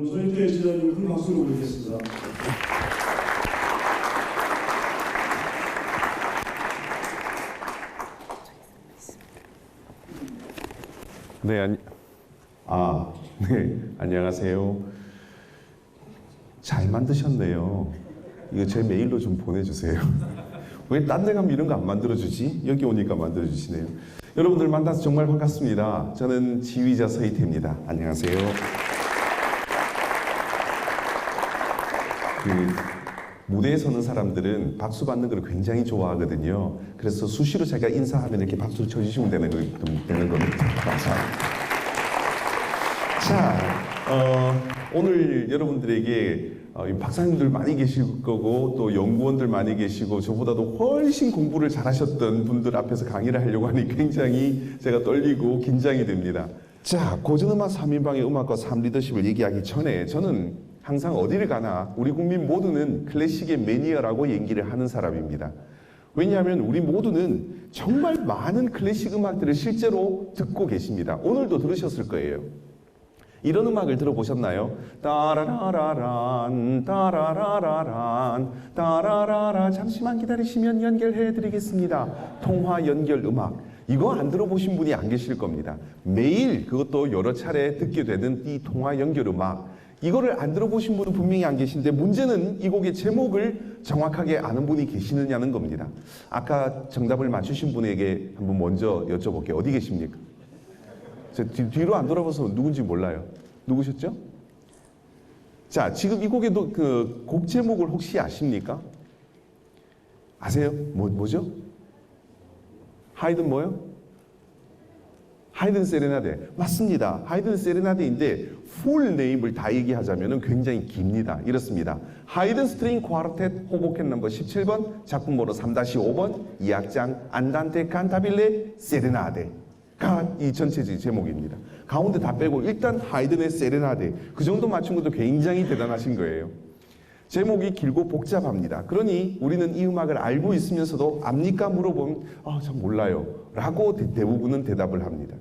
여러분 손익태 지사님 큰 박수로 보내겠습니다. 네, 네, 안녕하세요. 잘 만드셨네요. 이거 제 메일로 좀 보내주세요. 왜 딴 데 가면 이런 거 안 만들어주지? 여기 오니까 만들어주시네요. 여러분들 만나서 정말 반갑습니다. 저는 지휘자 서희태입니다. 안녕하세요. 무대에 서는 사람들은 박수 받는 걸 굉장히 좋아하거든요. 그래서 수시로 제가 인사하면 이렇게 박수를 쳐주시면 되는 겁니다. 감사합니다. 자, 오늘 여러분들에게 박사님들 많이 계실 거고 또 연구원들 많이 계시고 저보다도 훨씬 공부를 잘하셨던 분들 앞에서 강의를 하려고 하니 굉장히 제가 떨리고 긴장이 됩니다. 자, 고전음악 3인방의 음악과 삶 리더십을 얘기하기 전에 저는 항상 어디를 가나 우리 국민 모두는 클래식의 매니아라고 얘기를 하는 사람입니다. 왜냐하면 우리 모두는 정말 많은 클래식 음악들을 실제로 듣고 계십니다. 오늘도 들으셨을 거예요. 이런 음악을 들어보셨나요? 따라라라란 따라라라란 따라라라 잠시만 기다리시면 연결해 드리겠습니다. 통화 연결 음악. 이거 안 들어보신 분이 안 계실 겁니다. 매일 그것도 여러 차례 듣게 되는 이 통화 연결 음악. 이거를 안 들어보신 분은 분명히 안 계신데 문제는 이 곡의 제목을 정확하게 아는 분이 계시느냐는 겁니다. 아까 정답을 맞추신 분에게 한번 먼저 여쭤볼게요. 어디 계십니까? 뒤로 안 돌아봐서 누군지 몰라요. 누구셨죠? 자, 지금 이 곡의 그 곡 제목을 혹시 아십니까? 아세요? 뭐죠? 하이든 뭐요? 하이든 세레나데. 맞습니다. 하이든 세레나데인데 풀 네임을 다 얘기하자면 굉장히 깁니다. 이렇습니다. 하이든 스트링 쿼르텟 호보켄 넘버 17번 작품 번호 3-5번 2악장 안단테 칸타빌레 세레나데가 이 전체 제목입니다. 가운데 다 빼고 일단 하이든의 세레나데 그 정도 맞춘 것도 굉장히 대단하신 거예요. 제목이 길고 복잡합니다. 그러니 우리는 이 음악을 알고 있으면서도 압니까? 물어보면 잘 몰라요 라고 대부분은 대답을 합니다.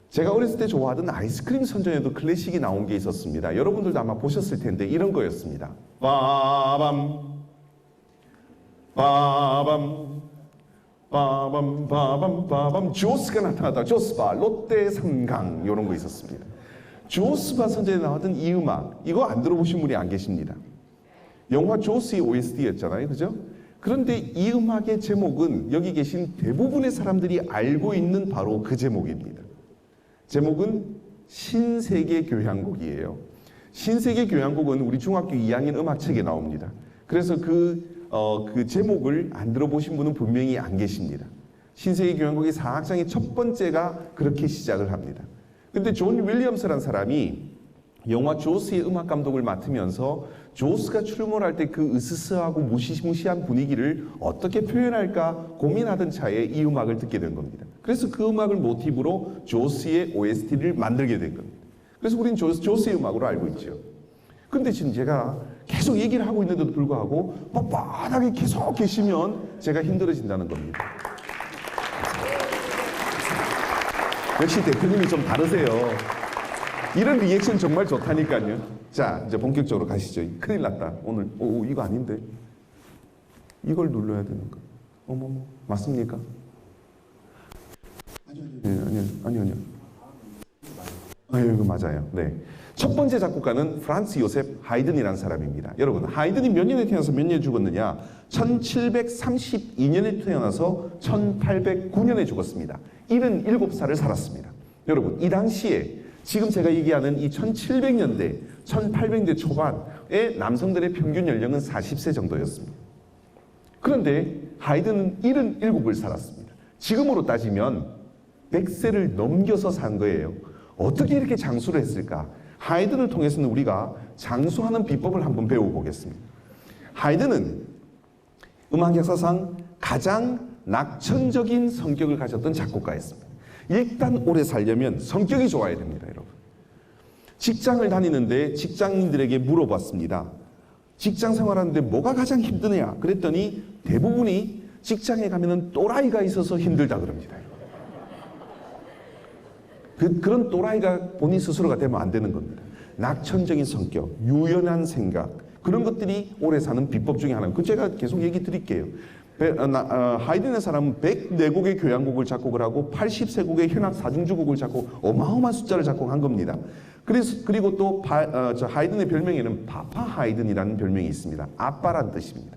제가 어렸을 때 좋아하던 아이스크림 선전에도 클래식이 나온 게 있었습니다. 여러분들도 아마 보셨을 텐데 이런 거였습니다. 빠밤 빠밤 빠밤 빠밤 빠밤 조스가 나타나다. 조스바 롯데 삼강 이런 거 있었습니다. 조스바 선전에 나왔던 이 음악 이거 안 들어보신 분이 안 계십니다. 영화 조스의 OST였잖아요. 그죠? 그런데 이 음악의 제목은 여기 계신 대부분의 사람들이 알고 있는 바로 그 제목입니다. 제목은 신세계 교향곡이에요. 신세계 교향곡은 우리 중학교 2학년 음악책에 나옵니다. 그래서 그 제목을 안 들어보신 분은 분명히 안 계십니다. 신세계 교향곡의 4악장의 첫 번째가 그렇게 시작을 합니다. 근데 존 윌리엄스라는 사람이 영화 조스의 음악 감독을 맡으면서 조스가 출몰할 때 그 으스스하고 무시무시한 분위기를 어떻게 표현할까 고민하던 차에 이 음악을 듣게 된 겁니다. 그래서 그 음악을 모티브로 조스의 OST를 만들게 된 겁니다. 그래서 우리는 조스의 음악으로 알고 있죠. 그런데 지금 제가 계속 얘기를 하고 있는데도 불구하고 뻣뻣하게 계속 계시면 제가 힘들어진다는 겁니다. 역시 대표님이 좀 다르세요. 이런 리액션 정말 좋다니까요. 자, 이제 본격적으로 가시죠. 큰일 났다. 오늘 이거 아닌데. 이걸 눌러야 되는 거. 어머머, 맞습니까? 아니요. 이거 맞아요. 네. 첫 번째 작곡가는 프란츠 요셉 하이든이라는 사람입니다. 여러분, 하이든이 몇 년에 태어나서 몇 년에 죽었느냐? 1732년에 태어나서 1809년에 죽었습니다. 77살을 살았습니다. 여러분, 이 당시에 지금 제가 얘기하는 이 1700년대, 1800년대 초반의 남성들의 평균 연령은 40세 정도였습니다. 그런데 하이든은 77을 살았습니다. 지금으로 따지면 100세를 넘겨서 산 거예요. 어떻게 이렇게 장수를 했을까? 하이든을 통해서는 우리가 장수하는 비법을 한번 배워보겠습니다. 하이든은 음악 역사상 가장 낙천적인 성격을 가졌던 작곡가였습니다. 일단 오래 살려면 성격이 좋아야 됩니다, 여러분. 직장을 다니는데 직장인들에게 물어봤습니다. 직장 생활하는데 뭐가 가장 힘드냐? 그랬더니 대부분이 직장에 가면은 또라이가 있어서 힘들다 그럽니다. 그런 또라이가 본인 스스로가 되면 안 되는 겁니다. 낙천적인 성격, 유연한 생각, 그런 것들이 오래 사는 비법 중에 하나입니다. 그 제가 계속 얘기 드릴게요. 하이든의 사람은 104곡의 교향곡을 작곡을 하고 83곡의 현악 사중주곡을 작곡, 어마어마한 숫자를 작곡한 겁니다. 그리고 또 하이든의 별명에는 파파 하이든이라는 별명이 있습니다. 아빠란 뜻입니다.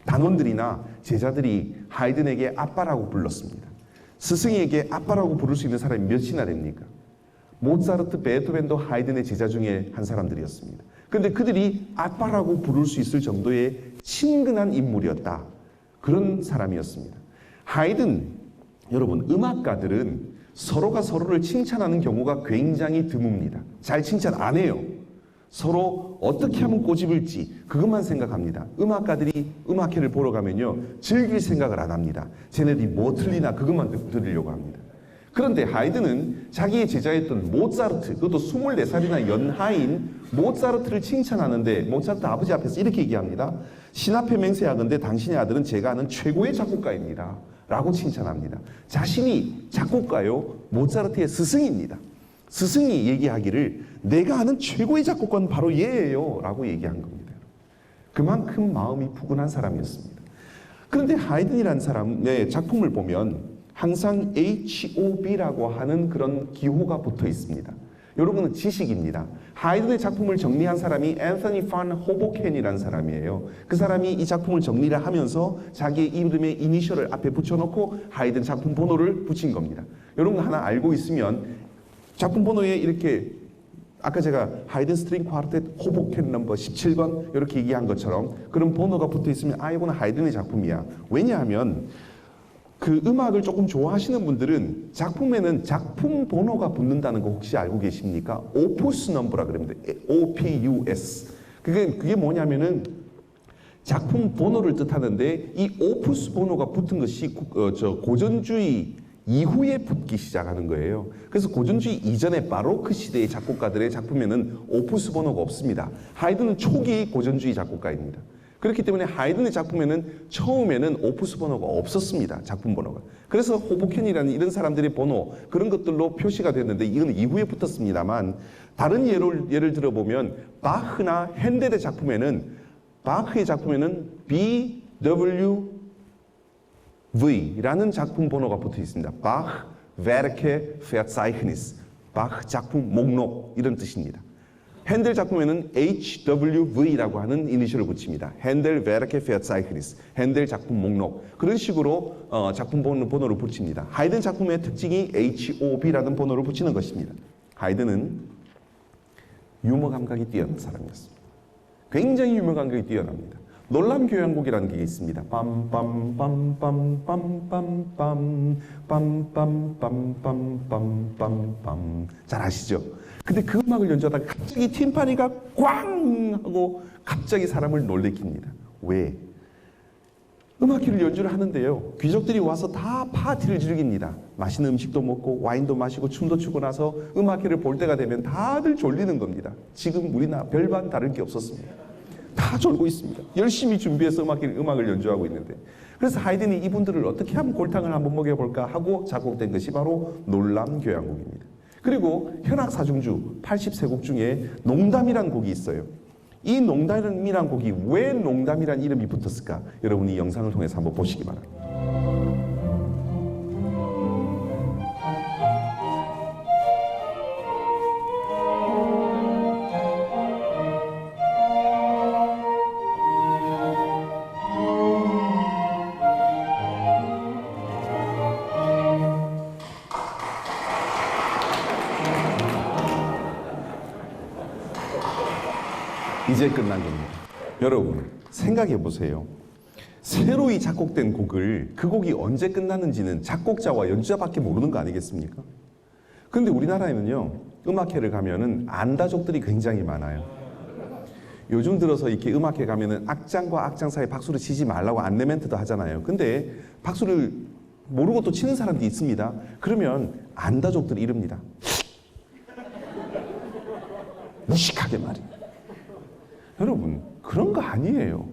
단원들이나 제자들이 하이든에게 아빠라고 불렀습니다. 스승에게 아빠라고 부를 수 있는 사람이 몇이나 됩니까? 모차르트, 베토벤도 하이든의 제자 중에 한 사람들이었습니다. 그런데 그들이 아빠라고 부를 수 있을 정도의 친근한 인물이었다. 그런 사람이었습니다. 하이든, 여러분, 음악가들은 서로가 서로를 칭찬하는 경우가 굉장히 드뭅니다. 잘 칭찬 안 해요. 서로 어떻게 하면 꼬집을지 그것만 생각합니다. 음악가들이 음악회를 보러 가면요, 즐길 생각을 안 합니다. 쟤네들이 뭐 틀리나 그것만 들으려고 합니다. 그런데 하이든은 자기의 제자였던 모차르트, 그것도 24살이나 연하인 모차르트를 칭찬하는데 모차르트 아버지 앞에서 이렇게 얘기합니다. 신 앞에 맹세하건대 당신의 아들은 제가 아는 최고의 작곡가입니다. 라고 칭찬합니다. 자신이 작곡가요, 모차르트의 스승입니다. 스승이 얘기하기를 내가 아는 최고의 작곡가는 바로 얘예요 라고 얘기한 겁니다. 그만큼 마음이 푸근한 사람이었습니다. 그런데 하이든이라는 사람의 작품을 보면 항상 HOB라고 하는 그런 기호가 붙어 있습니다. 여러분은 지식입니다. 하이든의 작품을 정리한 사람이 앤서니 판 호보켄이라는 사람이에요. 그 사람이 이 작품을 정리를 하면서 자기의 이름의 이니셜을 앞에 붙여놓고 하이든 작품 번호를 붙인 겁니다. 여러분 하나 알고 있으면 작품 번호에 이렇게 아까 제가 하이든 스트링 쿼르텟 호보켄 넘버 17번 이렇게 얘기한 것처럼 그런 번호가 붙어 있으면 아 이거는 하이든의 작품이야. 왜냐하면 그 음악을 조금 좋아하시는 분들은 작품에는 작품 번호가 붙는다는 거 혹시 알고 계십니까? 오푸스 넘버라 그럽니다. OPUS. 그게 뭐냐면은 작품 번호를 뜻하는데 이 오푸스 번호가 붙은 것이 고전주의 이후에 붙기 시작하는 거예요. 그래서 고전주의 이전에 바로크 시대의 작곡가들의 작품에는 오푸스 번호가 없습니다. 하이든은 초기 고전주의 작곡가입니다. 그렇기 때문에 하이든의 작품에는 처음에는 오푸스 번호가 없었습니다. 작품 번호가. 그래서 호보켄이라는 이런 사람들의 번호 그런 것들로 표시가 됐는데 이건 이후에 붙었습니다만 다른 예를 들어보면 바흐나 핸델의 작품에는 바흐의 작품에는 BWV라는 작품 번호가 붙어 있습니다. 바흐 Werke Verzeichnis. 바흐 작품 목록 이런 뜻입니다. 핸델 작품에는 HWV라고 하는 이니셜을 붙입니다. 핸델 Werke Verzeichnis, 핸델 작품 목록. 그런 식으로 작품 번호를 붙입니다. 하이든 작품의 특징이 HOB라는 번호를 붙이는 것입니다. 하이든은 유머 감각이 뛰어난 사람이었습니다. 굉장히 유머 감각이 뛰어납니다. 놀람 교향곡이라는 게 있습니다. 빰빰빰빰빰빰빰빰 빰빰빰빰빰빰빰 잘 아시죠? 근데 그 음악을 연주하다가 갑자기 팀파니가 꽝 하고 갑자기 사람을 놀래킵니다. 왜? 음악회를 연주를 하는데요. 귀족들이 와서 다 파티를 즐깁니다. 맛있는 음식도 먹고 와인도 마시고 춤도 추고 나서 음악회를 볼 때가 되면 다들 졸리는 겁니다. 지금 우리나라 별반 다를 게 없었습니다. 다 졸고 있습니다. 열심히 준비해서 음악을 연주하고 있는데. 그래서 하이든이 이분들을 어떻게 하면 골탕을 한번 먹여볼까 하고 작곡된 것이 바로 놀람 교향곡입니다. 그리고 현악 사중주 83곡 중에 농담이란 곡이 있어요. 이 농담이란 곡이 왜 농담이란 이름이 붙었을까? 여러분이 이 영상을 통해서 한번 보시기 바랍니다. 이제 끝난 겁니다. 여러분 생각해 보세요. 새로이 작곡된 곡을 그 곡이 언제 끝났는지는 작곡자와 연주자밖에 모르는 거 아니겠습니까? 그런데 우리나라에는요 음악회를 가면은 안다족들이 굉장히 많아요. 요즘 들어서 이렇게 음악회 가면은 악장과 악장 사이에 박수를 치지 말라고 안내 멘트도 하잖아요. 근데 박수를 모르고 또 치는 사람도 있습니다. 그러면 안다족들이 이럽니다. 무식하게 말이에요. 여러분 그런 거 아니에요.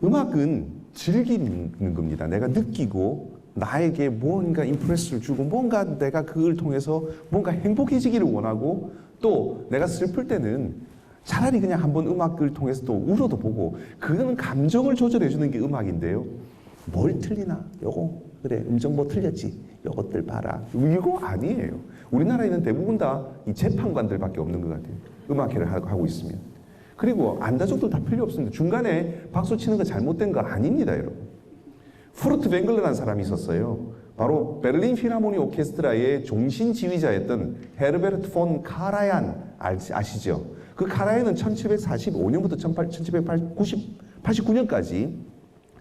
음악은 즐기는 겁니다. 내가 느끼고 나에게 뭔가 임프레스를 주고 뭔가 내가 그걸 통해서 뭔가 행복해지기를 원하고 또 내가 슬플 때는 차라리 그냥 한번 음악을 통해서 또 울어도 보고, 그거는 감정을 조절해 주는 게 음악인데요. 뭘 틀리나? 요거 그래, 음정 뭐 틀렸지? 요것들 봐라. 이거 아니에요. 우리나라에는 대부분 다 이 재판관들밖에 없는 것 같아요. 음악회를 하고 있으면. 그리고 안다족들 다 필요 없습니다. 중간에 박수 치는 거 잘못된 거 아닙니다, 여러분. 후르트 뱅글러라는 사람이 있었어요. 바로 베를린 필하모니 오케스트라의 종신 지휘자였던 헤르베르트 폰 카라얀 아시죠? 그 카라얀은 1745년부터 1789년까지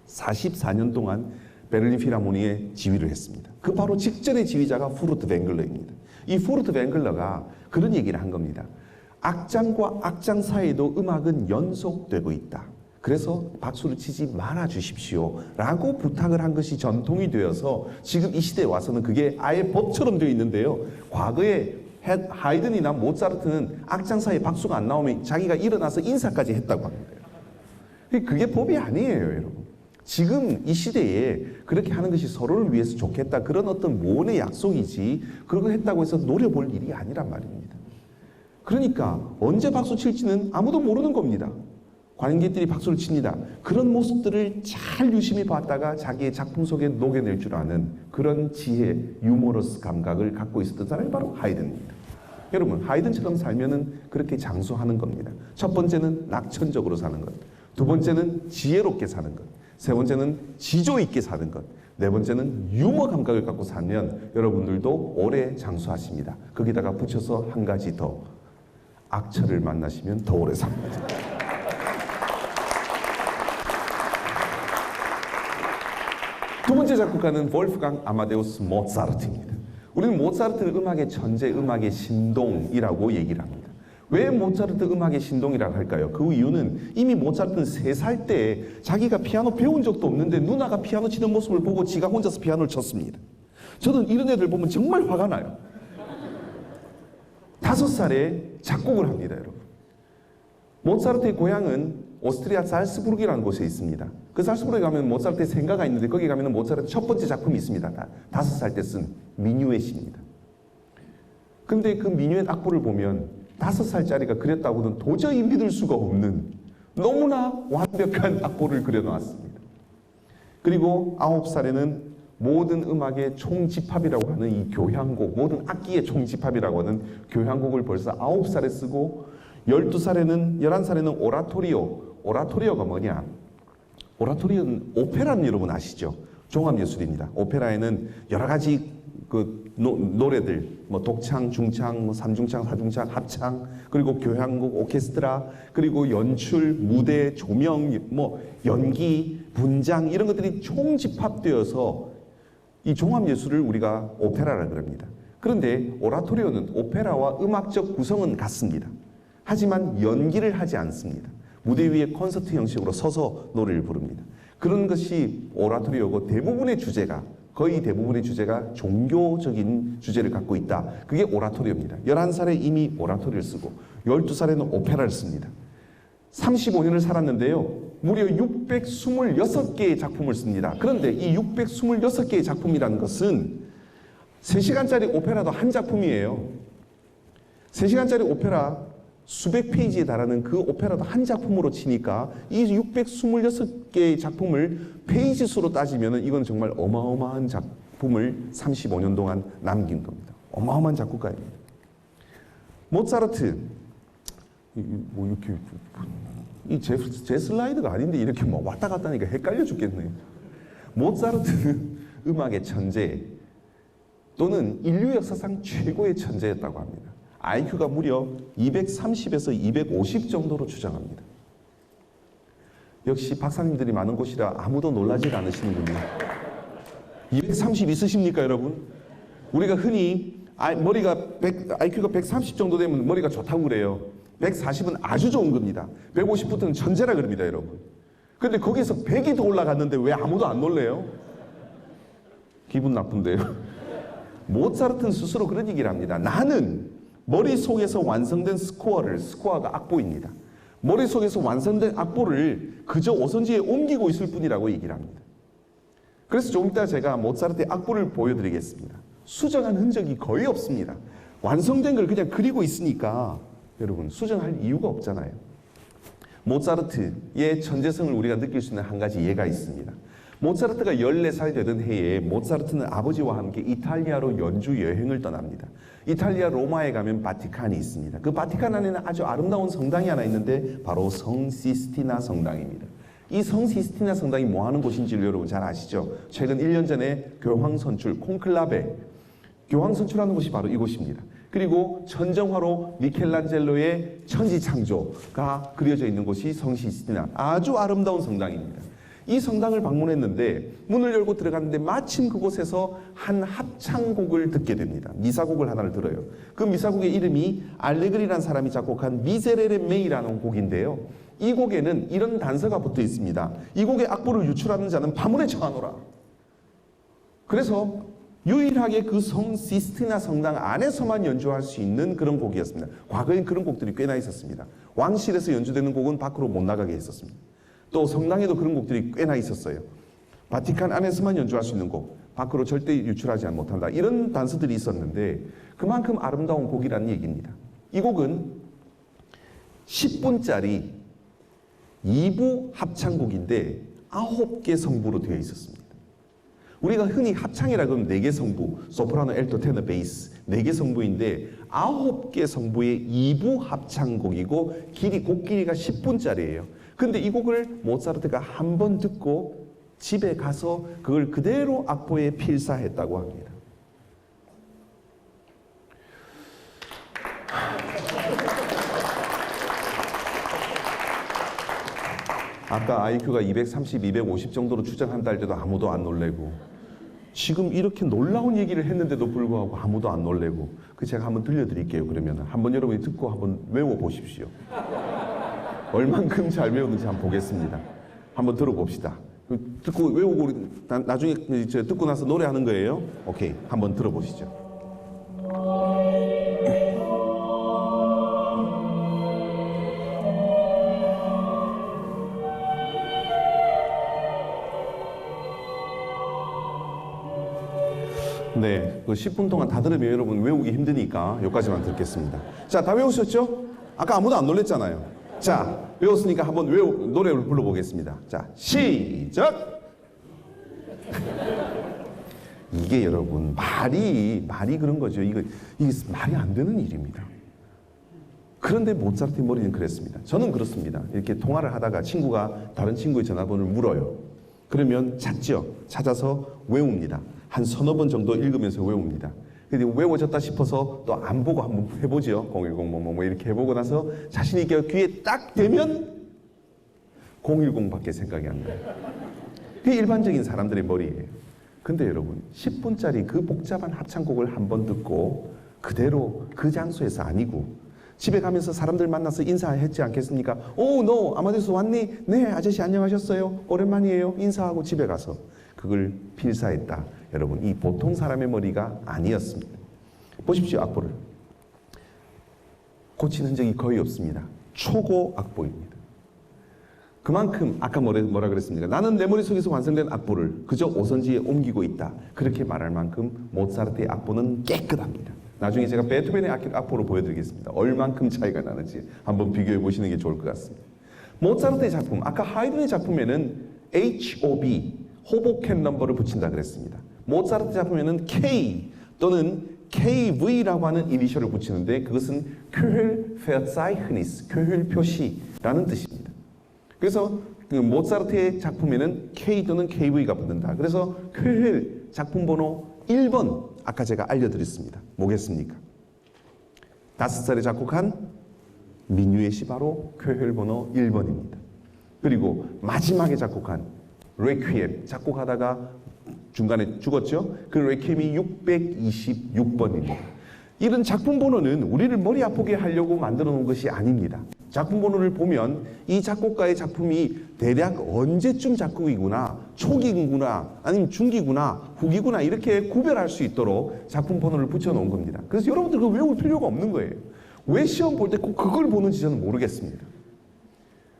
44년 동안 베를린 필하모니의 지휘를 했습니다. 그 바로 직전의 지휘자가 후르트 뱅글러입니다. 이 후르트 뱅글러가 그런 얘기를 한 겁니다. 악장과 악장 사이에도 음악은 연속되고 있다. 그래서 박수를 치지 말아 주십시오 라고 부탁을 한 것이 전통이 되어서 지금 이 시대에 와서는 그게 아예 법처럼 되어 있는데요. 과거에 하이든이나 모차르트는 악장 사이에 박수가 안 나오면 자기가 일어나서 인사까지 했다고 합니다. 그게 법이 아니에요, 여러분. 지금 이 시대에 그렇게 하는 것이 서로를 위해서 좋겠다, 그런 어떤 모원의 약속이지, 그런 걸 했다고 해서 노려볼 일이 아니란 말입니다. 그러니까 언제 박수 칠지는 아무도 모르는 겁니다. 관객들이 박수를 칩니다. 그런 모습들을 잘 유심히 봤다가 자기의 작품 속에 녹여낼 줄 아는 그런 지혜, 유머러스 감각을 갖고 있었던 사람이 바로 하이든입니다. 여러분, 하이든처럼 살면은 그렇게 장수하는 겁니다. 첫 번째는 낙천적으로 사는 것, 두 번째는 지혜롭게 사는 것, 세 번째는 지조 있게 사는 것, 네 번째는 유머 감각을 갖고 살면 여러분들도 오래 장수하십니다. 거기다가 붙여서 한 가지 더, 악처를 만나시면 더 오래 삽니다. 두 번째 작곡가는 볼프강 아마데우스 모차르트입니다. 우리는 모차르트를 음악의 천재, 음악의 신동이라고 얘기를 합니다. 왜 모차르트 음악의 신동이라고 할까요? 그 이유는 이미 모차르트는 3살 때 자기가 피아노 배운 적도 없는데 누나가 피아노 치는 모습을 보고 지가 혼자서 피아노를 쳤습니다. 저는 이런 애들 보면 정말 화가 나요. 5살에 작곡을 합니다, 여러분. 모차르트의 고향은 오스트리아 살츠부르크라는 곳에 있습니다. 그 살츠부르크에 가면 모차르트의 생가가 있는데 거기 가면 모차르트 첫 번째 작품이 있습니다. 5살 때 쓴 미뉴엣입니다. 근데 그 미뉴엣 악보를 보면 5살짜리가 그렸다고는 도저히 믿을 수가 없는 너무나 완벽한 악보를 그려놓았습니다. 그리고 9살에는 모든 음악의 총집합이라고 하는 이 교향곡, 모든 악기의 총집합이라고 하는 교향곡을 벌써 9살에 쓰고, 12살에는, 11살에는 오라토리오가 뭐냐? 오라토리오는 오페라는 여러분 아시죠? 종합예술입니다. 오페라에는 여러 가지 그 노래들, 뭐 독창, 중창, 뭐 삼중창, 사중창, 합창, 그리고 교향곡, 오케스트라, 그리고 연출, 무대, 조명, 뭐 연기, 분장, 이런 것들이 총집합되어서 이 종합예술을 우리가 오페라라고 합니다. 그런데 오라토리오는 오페라와 음악적 구성은 같습니다. 하지만 연기를 하지 않습니다. 무대 위에 콘서트 형식으로 서서 노래를 부릅니다. 그런 것이 오라토리오고, 거의 대부분의 주제가 종교적인 주제를 갖고 있다. 그게 오라토리오입니다. 11살에 이미 오라토리오를 쓰고 12살에는 오페라를 씁니다. 35년을 살았는데요. 무려 626개의 작품을 씁니다. 그런데 이 626개의 작품이라는 것은 3시간짜리 오페라도 한 작품이에요. 3시간짜리 오페라 수백 페이지에 달하는 그 오페라도 한 작품으로 치니까 이 626개의 작품을 페이지 수로 따지면 이건 정말 어마어마한 작품을 35년 동안 남긴 겁니다. 어마어마한 작곡가입니다. 모차르트, 뭐 이렇게 이 제 슬라이드가 아닌데 이렇게 막 왔다 갔다 하니까 헷갈려 죽겠네요. 모차르트는 음악의 천재 또는 인류 역사상 최고의 천재였다고 합니다. IQ가 무려 230에서 250 정도로 추정합니다. 역시 박사님들이 많은 곳이라 아무도 놀라지 않으시는군요. 230 있으십니까, 여러분? 우리가 흔히 IQ가 130 정도 되면 머리가 좋다고 그래요. 140은 아주 좋은 겁니다. 150부터는 천재라 그럽니다, 여러분. 근데 거기서 100이 더 올라갔는데 왜 아무도 안 놀래요? 기분 나쁜데요. 모차르트는 스스로 그런 얘기를 합니다. 나는 머릿속에서 완성된 스코어가 악보입니다. 머릿속에서 완성된 악보를 그저 오선지에 옮기고 있을 뿐이라고 얘기를 합니다. 그래서 조금 이따 제가 모차르트의 악보를 보여드리겠습니다. 수정한 흔적이 거의 없습니다. 완성된 걸 그냥 그리고 있으니까 여러분 수정할 이유가 없잖아요. 모차르트의 천재성을 우리가 느낄 수 있는 한 가지 예가 있습니다. 모차르트가 14살 되던 해에 모차르트는 아버지와 함께 이탈리아로 연주 여행을 떠납니다. 이탈리아 로마에 가면 바티칸이 있습니다. 그 바티칸 안에는 아주 아름다운 성당이 하나 있는데 바로 성 시스티나 성당입니다. 이 성 시스티나 성당이 뭐 하는 곳인지를 여러분 잘 아시죠? 최근 1년 전에 교황 선출 콘클라베 교황 선출하는 곳이 바로 이곳입니다. 그리고 천정화로 미켈란젤로의 천지창조가 그려져 있는 곳이 성 시스티나, 아주 아름다운 성당입니다. 이 성당을 방문했는데 문을 열고 들어갔는데 마침 그곳에서 한 합창곡을 듣게 됩니다. 미사곡을 하나를 들어요. 그 미사곡의 이름이 알레그리라는 사람이 작곡한 미세레레 메이라는 곡인데요. 이 곡에는 이런 단서가 붙어 있습니다. 이 곡의 악보를 유출하는 자는 파문에 처하노라. 그래서 유일하게 그 성 시스티나 성당 안에서만 연주할 수 있는 그런 곡이었습니다. 과거엔 그런 곡들이 꽤나 있었습니다. 왕실에서 연주되는 곡은 밖으로 못 나가게 했었습니다. 또 성당에도 그런 곡들이 꽤나 있었어요. 바티칸 안에서만 연주할 수 있는 곡, 밖으로 절대 유출하지 못한다. 이런 단서들이 있었는데 그만큼 아름다운 곡이라는 얘기입니다. 이 곡은 10분짜리 2부 합창곡인데 9개 성부로 되어 있었습니다. 우리가 흔히 합창이라 그러면 4개 성부, 소프라노, 엘토, 테너, 베이스 4개 성부인데 9개 성부의 2부 합창곡이고 곡 길이가 10분짜리예요. 근데 이 곡을 모차르트가 한 번 듣고 집에 가서 그걸 그대로 악보에 필사했다고 합니다. 아까 IQ가 230, 250 정도로 추정한다 할 때도 아무도 안 놀래고 지금 이렇게 놀라운 얘기를 했는데도 불구하고 아무도 안 놀래고 제가 한번 들려드릴게요. 그러면 한번 여러분이 듣고 한번 외워보십시오. 얼만큼 잘 외우는지 한번 보겠습니다. 한번 들어봅시다. 듣고 외우고 나중에 듣고 나서 노래하는 거예요. 오케이, 한번 들어보시죠. 네, 그 10분 동안 다 들으면 여러분 외우기 힘드니까 여기까지만 듣겠습니다. 자, 다 외우셨죠? 아까 아무도 안 놀랬잖아요. 자, 외웠으니까 한번 노래를 불러보겠습니다. 자, 시작! 이게 여러분 말이 그런 거죠. 이게 말이 안 되는 일입니다. 그런데 모차르트의 머리는 그랬습니다. 저는 그렇습니다. 이렇게 통화를 하다가 친구가 다른 친구의 전화번호를 물어요. 그러면 찾죠. 찾아서 외웁니다. 한 서너 번 정도 읽으면서 외웁니다. 근데 외워졌다 싶어서 또 안 보고 한번 해보죠. 010 뭐 이렇게 해보고 나서 자신 있게 귀에 딱 대면 010밖에 생각이 안 나요. 그게 일반적인 사람들의 머리예요. 근데 여러분 10분짜리 그 복잡한 합창곡을 한 번 듣고 그대로 그 장소에서 아니고 집에 가면서 사람들 만나서 인사했지 않겠습니까? 오, 너 아마데우스 왔니? 네, 아저씨 안녕하셨어요. 오랜만이에요. 인사하고 집에 가서 그걸 필사했다. 여러분, 이 보통 사람의 머리가 아니었습니다. 보십시오, 악보를. 고친 흔적이 거의 없습니다. 초고 악보입니다. 그만큼 아까 뭐라 그랬습니까? 나는 내 머릿속에서 완성된 악보를 그저 오선지에 옮기고 있다. 그렇게 말할 만큼 모차르트의 악보는 깨끗합니다. 나중에 제가 베토벤의 악보를 보여드리겠습니다. 얼만큼 차이가 나는지 한번 비교해 보시는 게 좋을 것 같습니다. 모차르트의 작품, 아까 하이든의 작품에는 HOB, 호보켄 넘버를 붙인다 그랬습니다. 모차르트 작품에는 K 또는 KV라고 하는 이니셜을 붙이는데 그것은 Köhlverzeichnis, 교혈 표시라는 뜻입니다. 그래서 그 모차르트의 작품에는 K 또는 KV가 붙는다. 그래서 köhl 작품 번호 1번 아까 제가 알려드렸습니다. 뭐겠습니까? 5살에 작곡한 민요의 바로 köhl 번호 1번입니다. 그리고 마지막에 작곡한 레퀴엠 작곡하다가 중간에 죽었죠? 그 레퀴엠이 626번입니다. 이런 작품 번호는 우리를 머리 아프게 하려고 만들어 놓은 것이 아닙니다. 작품 번호를 보면 이 작곡가의 작품이 대략 언제쯤 작곡이구나, 초기구나, 아니면 중기구나, 후기구나 이렇게 구별할 수 있도록 작품 번호를 붙여놓은 겁니다. 그래서 여러분들 그거 외울 필요가 없는 거예요. 왜 시험 볼 때 꼭 그걸 보는지 저는 모르겠습니다.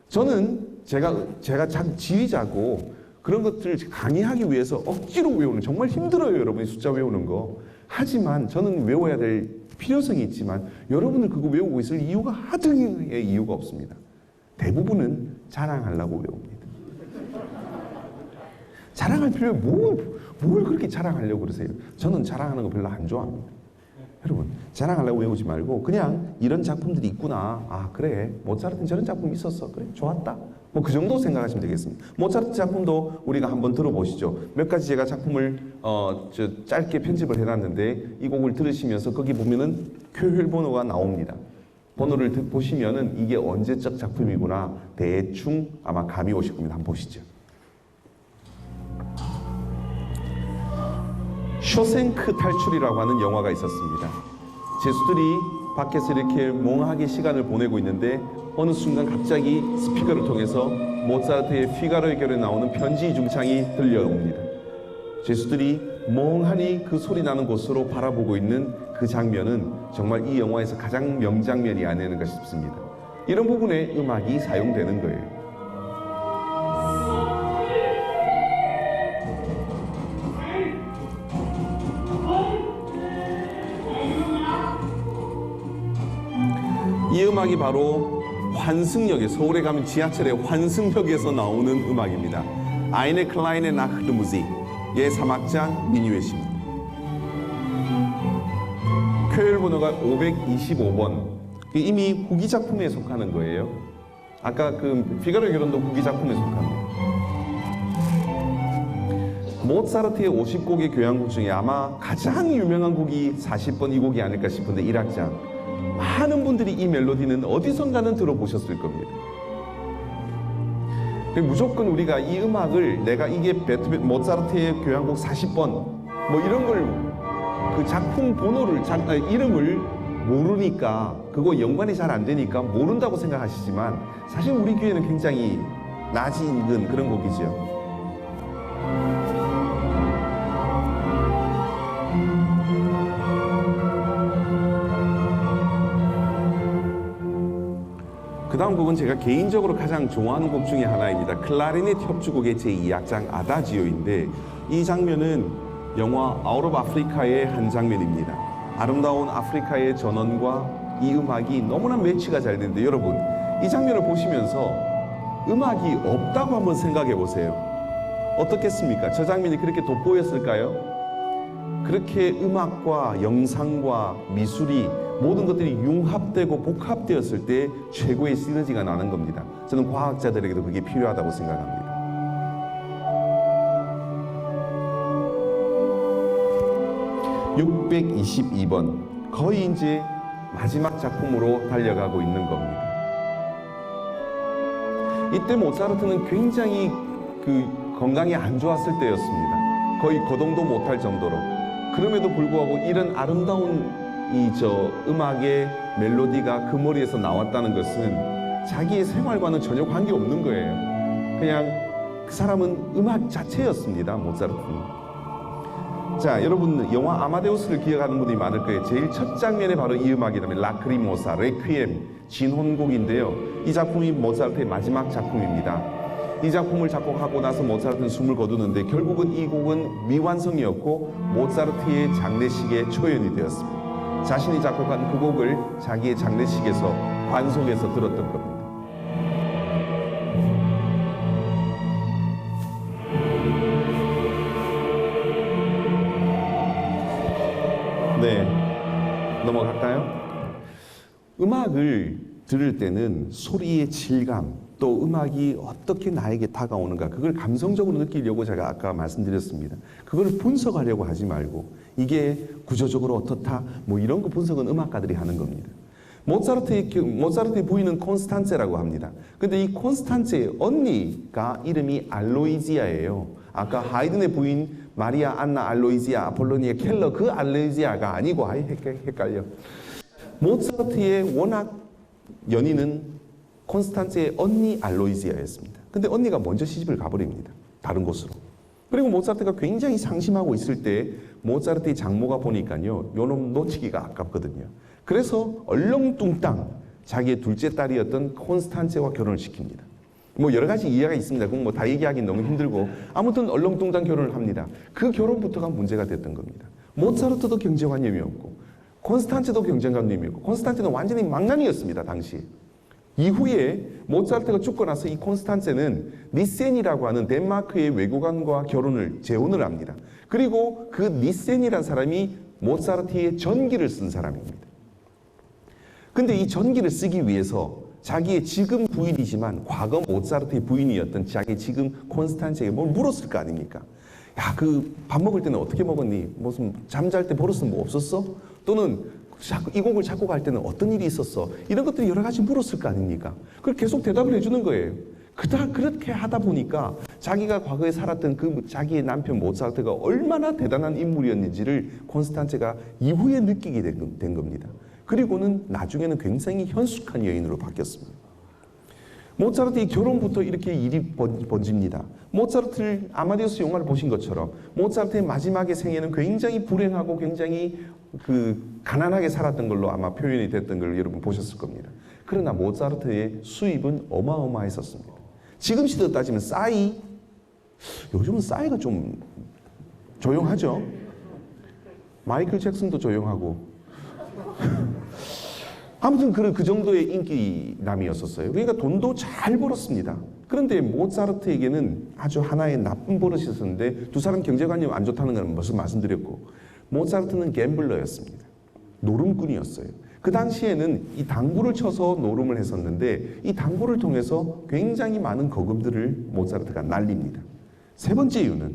저는 제가 지휘자고 그런 것들을 강의하기 위해서 억지로 외우는 정말 힘들어요, 여러분이 숫자 외우는 거. 하지만 저는 외워야 될 필요성이 있지만 여러분들 그거 외우고 있을 이유가 하등의 이유가 없습니다. 대부분은 자랑하려고 외웁니다. 자랑할 필요에 뭘 그렇게 자랑하려고 그러세요? 저는 자랑하는 거 별로 안 좋아합니다. 여러분, 자랑하려고 외우지 말고 그냥 이런 작품들이 있구나. 아, 그래. 모차르트는 저런 작품이 있었어. 그래, 좋았다. 뭐 그 정도 생각하시면 되겠습니다. 모차르트 작품도 우리가 한번 들어보시죠. 몇 가지 제가 작품을 짧게 편집을 해놨는데 이 곡을 들으시면서 거기 보면은 쾌혈 번호가 나옵니다. 번호를 보시면은 이게 언제적 작품이구나 대충 아마 감이 오실 겁니다. 한번 보시죠. 쇼생크 탈출이라고 하는 영화가 있었습니다. 제수들이 밖에서 이렇게 멍하게 시간을 보내고 있는데 어느 순간 갑자기 스피커를 통해서 모차르트의 피가로의 결에 나오는 편지 중창이 들려옵니다. 제수들이 멍하니 그 소리 나는 곳으로 바라보고 있는 그 장면은 정말 이 영화에서 가장 명장면이 아니었는가 싶습니다. 이런 부분에 음악이 사용되는 거예요. 이 음악이 바로 환승역에, 서울에 가면 지하철의 환승역에서 나오는 음악입니다. 아이네 클라인의 나흐트 무직의 사막자 미뉴엣입니다. 쾌혈 번호가 525번. 이미 후기 작품에 속하는 거예요. 아까 그 피가로의 결혼도 후기 작품에 속합니다. 모차르트의 50곡의 교향곡 중에 아마 가장 유명한 곡이 40번 이 곡이 아닐까 싶은데 1악장. 많은 분들이 이 멜로디는 어디선가는 들어보셨을 겁니다. 무조건 우리가 이 음악을 내가 이게 모차르트의 교향곡 40번 뭐 이런 걸 그 작품 번호를 이름을 모르니까 그거 연관이 잘 안 되니까 모른다고 생각하시지만 사실 우리 귀에는 굉장히 낯이 익은 그런 곡이죠. 그 다음 곡은 제가 개인적으로 가장 좋아하는 곡 중에 하나입니다. 클라리넷 협주곡의 제2악장 아다지오인데 이 장면은 영화 아웃 오브 아프리카의 한 장면입니다. 아름다운 아프리카의 전원과 이 음악이 너무나 매치가 잘 되는데 여러분 이 장면을 보시면서 음악이 없다고 한번 생각해 보세요. 어떻겠습니까? 저 장면이 그렇게 돋보였을까요? 그렇게 음악과 영상과 미술이 모든 것들이 융합되고 복합되었을 때 최고의 시너지가 나는 겁니다. 저는 과학자들에게도 그게 필요하다고 생각합니다. 622번 거의 이제 마지막 작품으로 달려가고 있는 겁니다. 이때 모차르트는 굉장히 그 건강이 안 좋았을 때였습니다. 거의 거동도 못할 정도로. 그럼에도 불구하고 이런 아름다운 음악의 멜로디가 그 머리에서 나왔다는 것은 자기의 생활과는 전혀 관계없는 거예요. 그냥 그 사람은 음악 자체였습니다. 모차르트는. 자, 여러분 영화 아마데우스를 기억하는 분들이 많을 거예요. 제일 첫 장면에 바로 이 음악이라면 라크리모사, 레퀴엠, 진혼곡인데요. 이 작품이 모차르트의 마지막 작품입니다. 이 작품을 작곡하고 나서 모차르트는 숨을 거두는데 결국은 이 곡은 미완성이었고 모차르트의 장례식에 초연이 되었습니다. 자신이 작곡한 그 곡을 자기의 장례식에서 관속에서 들었던 겁니다. 네, 넘어갈까요? 음악을 들을 때는 소리의 질감, 또 음악이 어떻게 나에게 다가오는가 그걸 감성적으로 느끼려고 제가 아까 말씀드렸습니다. 그걸 분석하려고 하지 말고 이게 구조적으로 어떻다 뭐 이런 거 분석은 음악가들이 하는 겁니다. 모차르트의 부인은 콘스탄체라고 합니다. 근데 이 콘스탄체의 언니가 이름이 알로이지아예요. 아까 하이든의 부인 마리아 안나 알로이지아 아폴로니아 켈러 그 알로이지아가 아니고 아예 헷갈려. 모차르트의 워낙 연인은 콘스탄체의 언니 알로이지아였습니다. 근데 언니가 먼저 시집을 가버립니다. 다른 곳으로. 그리고 모차르트가 굉장히 상심하고 있을 때 모차르트의 장모가 보니까요. 요놈 놓치기가 아깝거든요. 그래서 얼렁뚱땅 자기의 둘째 딸이었던 콘스탄체와 결혼을 시킵니다. 뭐 여러 가지 이해가 있습니다. 그건 뭐 다 얘기하기 너무 힘들고 아무튼 얼렁뚱땅 결혼을 합니다. 그 결혼부터가 문제가 됐던 겁니다. 모차르트도 경제관념이 없고 콘스탄츠도 경제관념이 없고 콘스탄츠는 완전히 망나니였습니다. 당시. 이후에 모차르트가 죽고 나서 이 콘스탄츠는 니센이라고 하는 덴마크의 외교관과 결혼을 재혼을 합니다. 그리고 그 니센이라는 사람이 모차르트의 전기를 쓴 사람입니다. 근데 이 전기를 쓰기 위해서 자기의 지금 부인이지만 과거 모차르트의 부인이었던 자기 지금 콘스탄츠에게 뭘 물었을 거 아닙니까? 야, 그 밥 먹을 때는 어떻게 먹었니? 무슨 잠잘 때 버릇은 뭐 없었어? 또는 이 곡을 작곡할 때는 어떤 일이 있었어? 이런 것들이 여러 가지 물었을 거 아닙니까? 그걸 계속 대답을 해주는 거예요. 그렇게 하다 보니까 자기가 과거에 살았던 그 자기의 남편 모차르트가 얼마나 대단한 인물이었는지를 콘스탄츠가 이후에 느끼게 된 겁니다. 그리고는 나중에는 굉장히 현숙한 여인으로 바뀌었습니다. 모차르트의 결혼부터 이렇게 일이 번집니다. 모차르트를 아마데우스 영화를 보신 것처럼 모차르트의 마지막의 생애는 굉장히 불행하고 굉장히 가난하게 살았던 걸로 아마 표현이 됐던 걸 여러분 보셨을 겁니다. 그러나 모차르트의 수입은 어마어마했었습니다. 지금 시대로 따지면 요즘은 싸이가 좀 조용하죠. 마이클 잭슨도 조용하고 아무튼 그 정도의 인기남이었었어요. 그러니까 돈도 잘 벌었습니다. 그런데 모차르트에게는 아주 하나의 나쁜 버릇이 있었는데 두 사람 경제관념 안 좋다는 건 벌써 말씀드렸고 모차르트는 갬블러였습니다. 노름꾼이었어요. 그 당시에는 이 당구를 쳐서 노름을 했었는데 이 당구를 통해서 굉장히 많은 거금들을 모차르트가 날립니다. 세 번째 이유는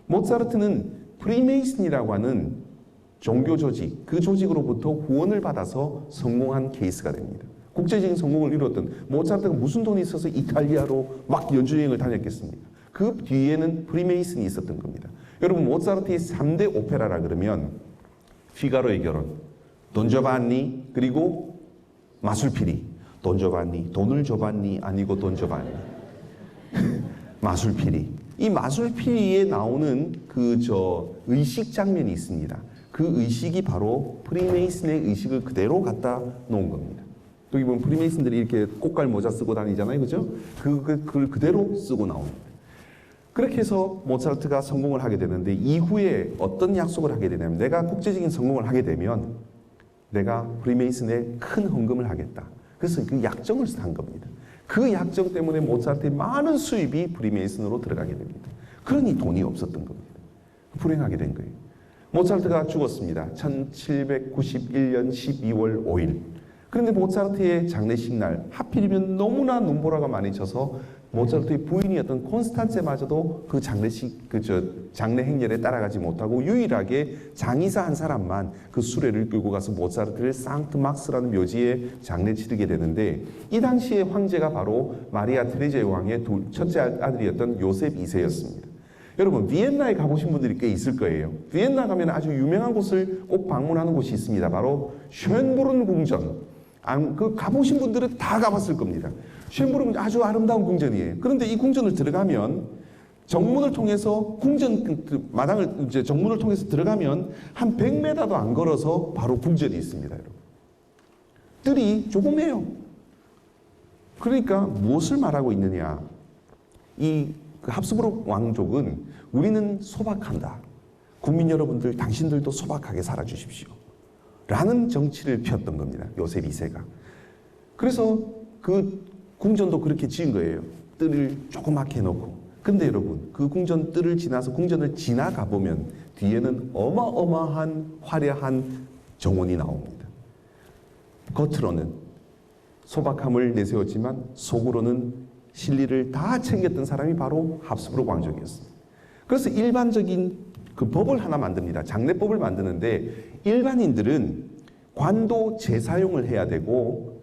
모차르트는 프리메이슨이라고 하는 종교 조직, 그 조직으로부터 후원을 받아서 성공한 케이스가 됩니다. 국제적인 성공을 이뤘던 모차르트가 무슨 돈이 있어서 이탈리아로 막 연주여행을 다녔겠습니까? 그 뒤에는 프리메이슨이 있었던 겁니다. 여러분 모차르트의 3대 오페라라 그러면 피가로의 결혼, 돈조반니 그리고 마술피리. 돈조반니, 돈을 줘봤니 아니고 돈조반니. 마술피리. 이 마술피리에 나오는 의식 장면이 있습니다. 그 의식이 바로 프리메이슨의 의식을 그대로 갖다 놓은 겁니다. 여기 보면 프리메이슨들이 이렇게 꽃갈 모자 쓰고 다니잖아요. 그죠? 그걸 그대로 쓰고 나옵니다. 그렇게 해서 모차르트가 성공을 하게 되는데 이후에 어떤 약속을 하게 되냐면 내가 국제적인 성공을 하게 되면 내가 프리메이슨에 큰 헌금을 하겠다. 그래서 그 약정을 한 겁니다. 그 약정 때문에 모차르트의 많은 수입이 프리메이슨으로 들어가게 됩니다. 그러니 돈이 없었던 겁니다. 불행하게 된 거예요. 모차르트가 죽었습니다. 1791년 12월 5일. 그런데 모차르트의 장례식 날 하필이면 너무나 눈보라가 많이 쳐서 모차르트의 부인이었던 콘스탄츠마저도 그 장례 행렬에 따라가지 못하고 유일하게 장의사 한 사람만 그 수레를 끌고 가서 모차르트를 상트 막스라는 묘지에 장례 치르게 되는데 이 당시에 황제가 바로 마리아 테레제 왕의 첫째 아들이었던 요셉 2세였습니다. 여러분 비엔나에 가보신 분들이 꽤 있을 거예요. 비엔나 가면 아주 유명한 곳을 꼭 방문하는 곳이 있습니다. 바로 쉔부른 궁전. 가보신 분들은 다 가봤을 겁니다. 쉔부른 아주 아름다운 궁전이에요. 그런데 이 궁전을 들어가면 정문을 통해서 정문을 통해서 들어가면 한 100m도 안 걸어서 바로 궁전이 있습니다. 여러분. 뜰이 조그매요. 그러니까 무엇을 말하고 있느냐? 그 합스부르크 왕족은 우리는 소박한다. 국민 여러분들 당신들도 소박하게 살아주십시오. 라는 정치를 폈던 겁니다. 요셉 2세가. 그래서 그 궁전도 그렇게 지은 거예요. 뜰을 조그맣게 해놓고. 근데 여러분 그 궁전 뜰을 지나서 궁전을 지나가 보면 뒤에는 어마어마한 화려한 정원이 나옵니다. 겉으로는 소박함을 내세웠지만 속으로는 진리를 다 챙겼던 사람이 바로 합스부르크 왕족이었습니다. 그래서 일반적인 그 법을 하나 만듭니다. 장례법을 만드는데 일반인들은 관도 제사용을 해야 되고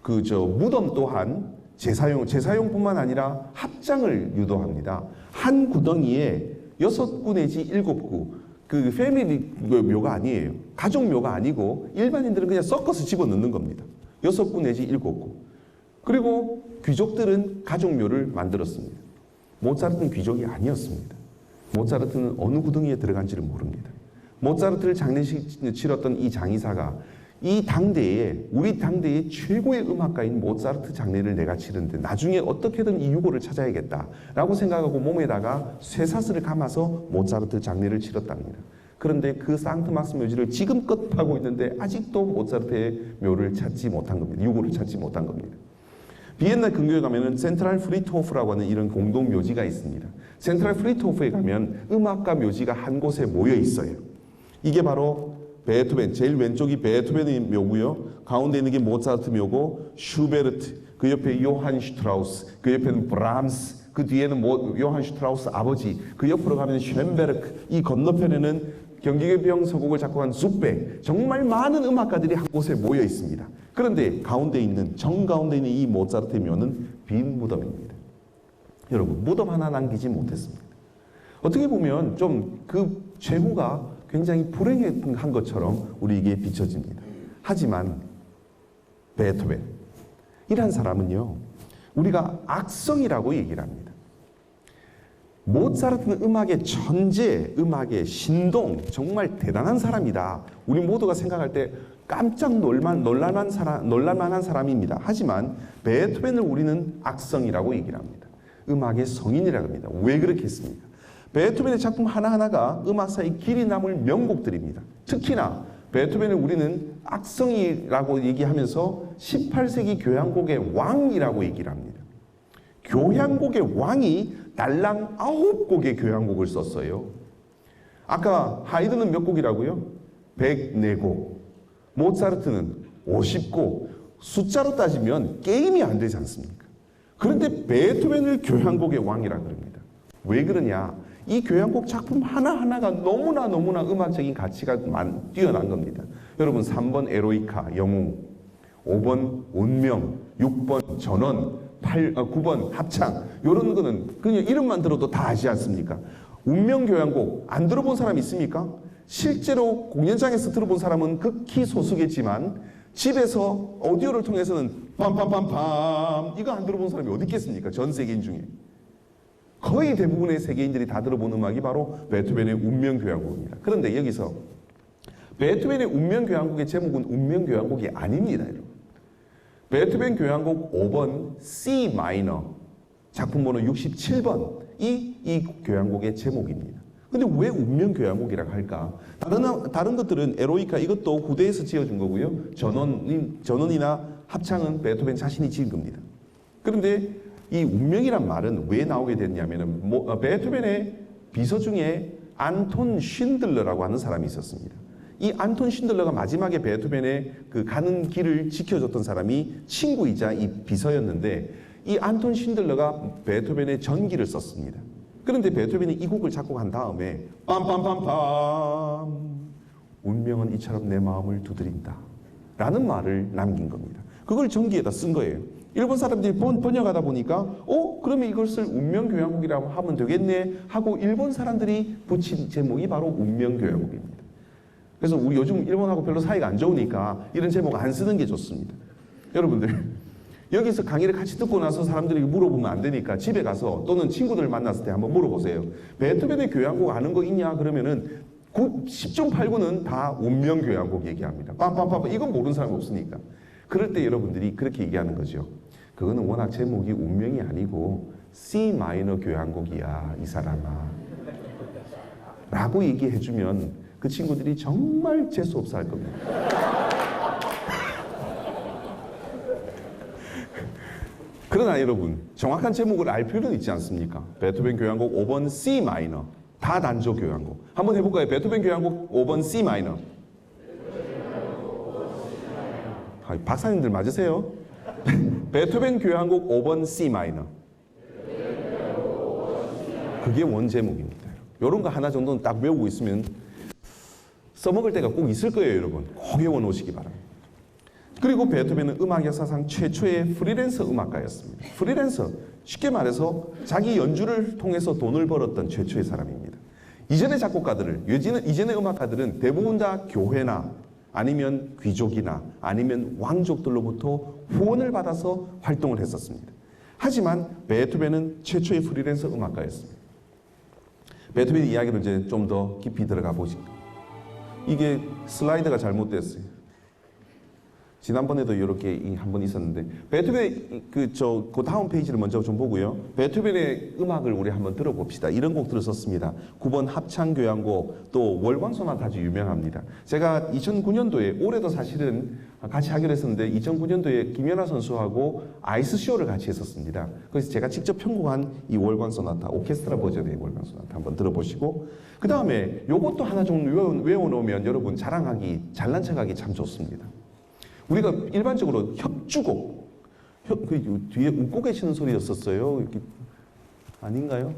무덤 또한 제사용뿐만 아니라 합장을 유도합니다. 한 구덩이에 6구 내지 7구 그 패밀리 묘가 아니에요. 가족 묘가 아니고 일반인들은 그냥 섞어서 집어넣는 겁니다. 6구 내지 7구. 그리고 귀족들은 가족묘를 만들었습니다. 모차르트는 귀족이 아니었습니다. 모차르트는 어느 구덩이에 들어간지를 모릅니다. 모차르트를 장례식 치렀던 이 장의사가 우리 당대의 최고의 음악가인 모차르트 장례를 내가 치르는데 나중에 어떻게든 이 유고를 찾아야겠다라고 생각하고 몸에다가 쇠사슬을 감아서 모차르트 장례를 치렀답니다. 그런데 그 상트막스 묘지를 지금껏 파고 있는데 아직도 모차르트의 묘를 찾지 못한 겁니다. 유고를 찾지 못한 겁니다. 비엔나 근교에 가면은 센트랄 프리트호프라고 하는 이런 공동 묘지가 있습니다. 센트랄 프리트호프에 가면 음악가 묘지가 한 곳에 모여 있어요. 이게 바로 베토벤, 제일 왼쪽이 베토벤의 묘고요. 가운데 있는 게 모차르트 묘고, 슈베르트, 그 옆에 요한 슈트라우스, 그 옆에는 브람스, 그 뒤에는 요한 슈트라우스 아버지, 그 옆으로 가면 쉔베르크, 이 건너편에는 경기계병 서곡을 작곡한 숲베, 정말 많은 음악가들이 한 곳에 모여 있습니다. 그런데 가운데 있는, 정가운데 있는 이 모차르트의 묘는 빈 무덤입니다. 여러분, 무덤 하나 남기지 못했습니다. 어떻게 보면 좀 그 최후가 굉장히 불행한 것처럼 우리에게 비춰집니다. 하지만 베토벤, 이란 사람은요, 우리가 악성이라고 얘기를 합니다. 모차르트는 음악의 천재, 음악의 신동, 정말 대단한 사람이다. 우리 모두가 생각할 때 깜짝 놀랄만한 사람입니다. 하지만 베토벤을 우리는 악성이라고 얘기를 합니다. 음악의 성인이라고 합니다. 왜 그렇게 했습니까? 베토벤의 작품 하나하나가 음악사의 길이 남을 명곡들입니다. 특히나 베토벤을 우리는 악성이라고 얘기하면서 18세기 교향곡의 왕이라고 얘기를 합니다. 교향곡의 왕이 달랑 9곡의 교향곡을 썼어요. 아까 하이든은 몇 곡이라고요? 104곡. 모차르트는 50곡. 숫자로 따지면 게임이 안 되지 않습니까? 그런데 베토벤을 교향곡의 왕이라 그럽니다. 왜 그러냐? 이 교향곡 작품 하나하나가 너무나 음악적인 가치가 뛰어난 겁니다. 여러분, 3번 에로이카, 영웅, 5번 운명, 6번 전원, 9번 합창, 이런 거는 그냥 이름만 들어도 다 아시지 않습니까? 운명 교향곡 안 들어본 사람 있습니까? 실제로 공연장에서 들어본 사람은 극히 소수겠지만 집에서 오디오를 통해서는 빰빰빰빰 이거 안 들어본 사람이 어디 있겠습니까? 전 세계인 중에. 거의 대부분의 세계인들이 다 들어본 음악이 바로 베토벤의 운명교향곡입니다. 그런데 여기서 베토벤의 운명교향곡의 제목은 운명교향곡이 아닙니다. 여러분. 베토벤 교향곡 5번 C 마이너, 작품 번호 67번, 이 교향곡의 제목입니다. 근데 왜 운명교향곡이라고 할까? 다른 것들은 에로이카, 이것도 후대에서 지어준 거고요. 전원이나 합창은 베토벤 자신이 지은 겁니다. 그런데 이 운명이란 말은 왜 나오게 됐냐면은 베토벤의 비서 중에 안톤 쉰들러라고 하는 사람이 있었습니다. 이 안톤 쉰들러가 마지막에 베토벤의 그 가는 길을 지켜줬던 사람이 친구이자 이 비서였는데, 이 안톤 쉰들러가 베토벤의 전기를 썼습니다. 그런데 베토벤이 이 곡을 작곡한 다음에 빰빰빰빰 운명은 이처럼 내 마음을 두드린다 라는 말을 남긴 겁니다. 그걸 전기에다 쓴 거예요. 일본 사람들이 번역하다 보니까 그러면 이것을 운명교향곡이라고 하면 되겠네 하고 일본 사람들이 붙인 제목이 바로 운명교향곡입니다. 그래서 우리 요즘 일본하고 별로 사이가 안 좋으니까 이런 제목 안 쓰는 게 좋습니다. 여러분들, 여기서 강의를 같이 듣고 나서 사람들이 물어보면 안 되니까 집에 가서 또는 친구들 만났을 때 한번 물어보세요. 베토벤의 교향곡 아는 거 있냐? 그러면은 10중 8구는 다 운명교향곡 얘기합니다. 빰빰빰, 이건 모르는 사람 없으니까. 그럴 때 여러분들이 그렇게 얘기하는 거죠. 그거는 워낙 제목이 운명이 아니고 C 마이너 교향곡이야, 이 사람아. 라고 얘기해주면 그 친구들이 정말 재수없어 할 겁니다. 그러나 여러분, 정확한 제목을 알 필요는 있지 않습니까? 베토벤 교향곡 5번 C 마이너, 다단조 교향곡. 한번 해볼까요? 베토벤 교향곡 5번 C 마이너. 박사님들 맞으세요? 베토벤 교향곡 5번 C 마이너. 그게 원 제목입니다. 이런 거 하나 정도는 딱 외우고 있으면 써먹을 때가 꼭 있을 거예요, 여러분. 꼭 외워놓으시기 바랍니다. 그리고 베토벤은 음악 역사상 최초의 프리랜서 음악가였습니다. 프리랜서, 쉽게 말해서 자기 연주를 통해서 돈을 벌었던 최초의 사람입니다. 이전의 작곡가들을, 이전의 음악가들은 대부분 다 교회나 아니면 귀족이나 아니면 왕족들로부터 후원을 받아서 활동을 했었습니다. 하지만 베토벤은 최초의 프리랜서 음악가였습니다. 베토벤 이야기로 이제 좀 더 깊이 들어가 보시죠. 이게 슬라이드가 잘못됐어요. 지난번에도 이렇게 한번 있었는데 베토벤의 그 다음 페이지를 먼저 좀 보고요. 베토벤의 음악을 우리 한번 들어봅시다. 이런 곡들을 썼습니다. 9번 합창교향곡, 또 월광소나타 아주 유명합니다. 제가 2009년도에 올해도 사실은 같이 하기로 했었는데 2009년도에 김연아 선수하고 아이스쇼를 같이 했었습니다. 그래서 제가 직접 편곡한 이 월광소나타, 오케스트라 버전의 월광소나타 한번 들어보시고, 그 다음에 요것도 하나 좀 외워놓으면 여러분 자랑하기, 잘난 척하기 참 좋습니다. 우리가 일반적으로 협주곡, 그 뒤에 웃고 계시는 소리였었어요. 아닌가요?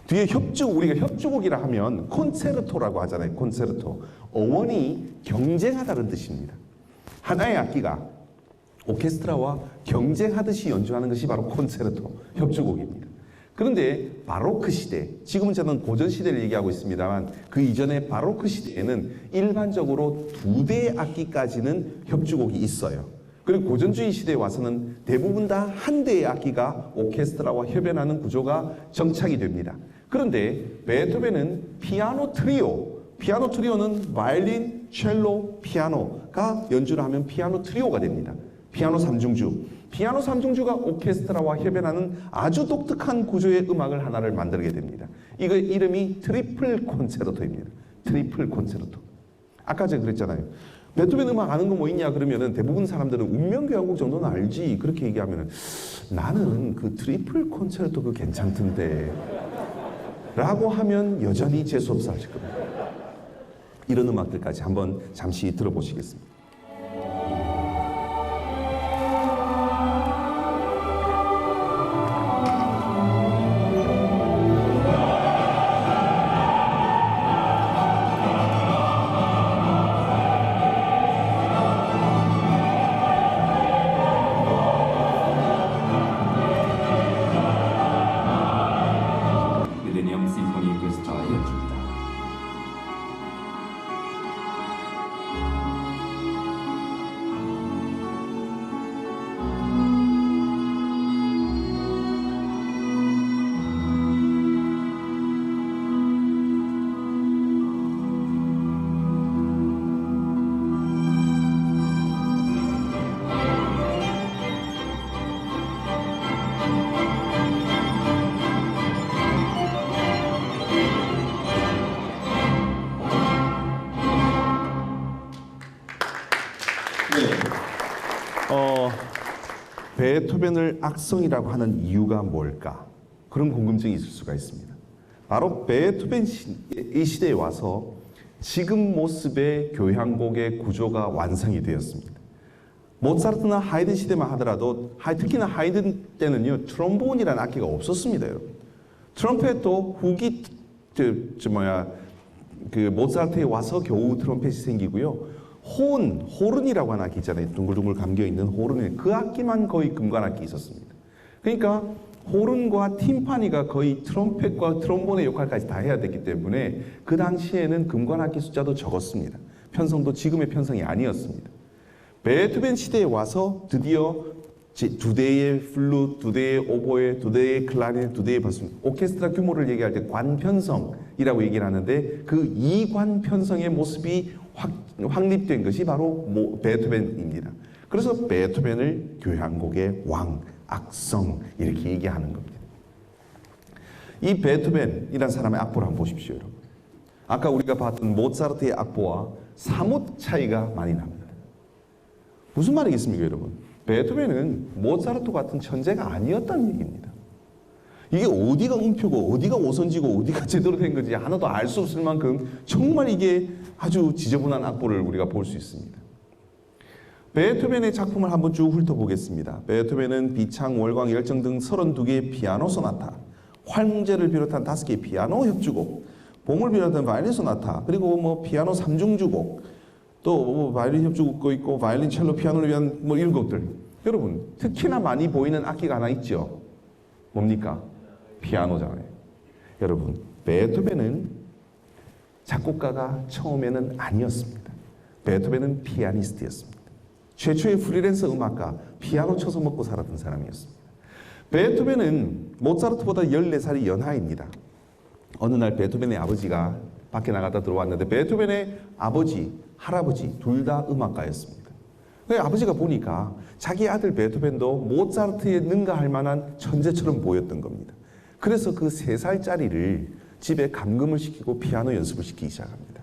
뒤에 우리가 협주곡이라 하면 콘체르토라고 하잖아요. 콘체르토. 어원이 경쟁하다는 뜻입니다. 하나의 악기가 오케스트라와 경쟁하듯이 연주하는 것이 바로 콘체르토, 협주곡입니다. 그런데 바로크 시대, 지금은 저는 고전 시대를 얘기하고 있습니다만 그 이전의 바로크 시대에는 일반적으로 2대의 악기까지는 협주곡이 있어요. 그리고 고전주의 시대에 와서는 대부분 다 한 대의 악기가 오케스트라와 협연하는 구조가 정착이 됩니다. 그런데 베토벤은 피아노 트리오는 바이올린, 첼로, 피아노가 연주를 하면 피아노 트리오가 됩니다. 피아노 3중주. 피아노 3중주가 오케스트라와 협연하는 아주 독특한 구조의 음악을 하나를 만들게 됩니다. 이거 이름이 트리플 콘체르토입니다. 트리플 콘체르토. 아까 제가 그랬잖아요. 베토벤 음악 아는 거 뭐 있냐 그러면은 대부분 사람들은 운명교향곡 정도는 알지 그렇게 얘기하면은 나는 그 트리플 콘체르토 그 괜찮던데 라고 하면 여전히 재수없어 하실 겁니다. 이런 음악들까지 한번 잠시 들어보시겠습니다. 밀레니엄 심포니 오케스트라 연주입니다. 베토벤을 악성이라고 하는 이유가 뭘까? 그런 궁금증이 있을 수가 있습니다. 바로 베토벤 이 시대에 와서 지금 모습의 교향곡의 구조가 완성이 되었습니다. 모차르트나 하이든 시대만 하더라도 특히나 하이든 때는요 트롬본이라는 악기가 없었습니다, 여러분. 트럼펫도 후기 모차르트에 와서 겨우 트럼펫이 생기고요. 호른이라고 하는 악기 있잖아요. 둥글둥글 감겨 있는 호른. 그 악기만 거의 금관악기 있었습니다. 그러니까 호른과 팀파니가 거의 트럼펫과 트롬본의 역할까지 다 해야 됐기 때문에 그 당시에는 금관악기 숫자도 적었습니다. 편성도 지금의 편성이 아니었습니다. 베토벤 시대에 와서 드디어 2대의 플룻, 2대의 오보에, 2대의 클라리넷, 2대의 바스, 오케스트라 규모를 얘기할 때 관편성이라고 얘기를 하는데 그 이관편성의 모습이 확립된 것이 바로 베토벤입니다. 그래서 베토벤을 교향곡의 왕, 악성 이렇게 얘기하는 겁니다. 이 베토벤이라는 사람의 악보를 한번 보십시오, 여러분. 아까 우리가 봤던 모차르트의 악보와 사뭇 차이가 많이 납니다. 무슨 말이겠습니까, 여러분? 베토벤은 모차르트 같은 천재가 아니었다는 얘기입니다. 이게 어디가 음표고 어디가 오선지고 어디가 제대로 된 건지 하나도 알 수 없을 만큼 정말 이게 아주 지저분한 악보를 우리가 볼 수 있습니다. 베토벤의 작품을 한번 쭉 훑어보겠습니다. 베토벤은 비창, 월광, 열정 등 32개의 피아노 소나타, 황제를 비롯한 5개의 피아노 협주곡, 봄을 비롯한 바이올린 소나타, 그리고 피아노 3중주곡, 또 바이올린 협주곡도 있고 바이올린, 첼로, 피아노를 위한 이런 곡들. 여러분 특히나 많이 보이는 악기가 하나 있죠. 뭡니까? 피아노잖아요. 여러분 베토벤은 작곡가가 처음에는 아니었습니다. 베토벤은 피아니스트였습니다. 최초의 프리랜서 음악가, 피아노 쳐서 먹고 살았던 사람이었습니다. 베토벤은 모차르트보다 14살이 연하입니다. 어느 날 베토벤의 아버지가 밖에 나가다 들어왔는데 베토벤의 아버지, 할아버지 둘 다 음악가였습니다. 아버지가 보니까 자기 아들 베토벤도 모차르트에 능가할 만한 천재처럼 보였던 겁니다. 그래서 그 3살짜리를 집에 감금을 시키고 피아노 연습을 시키기 시작합니다.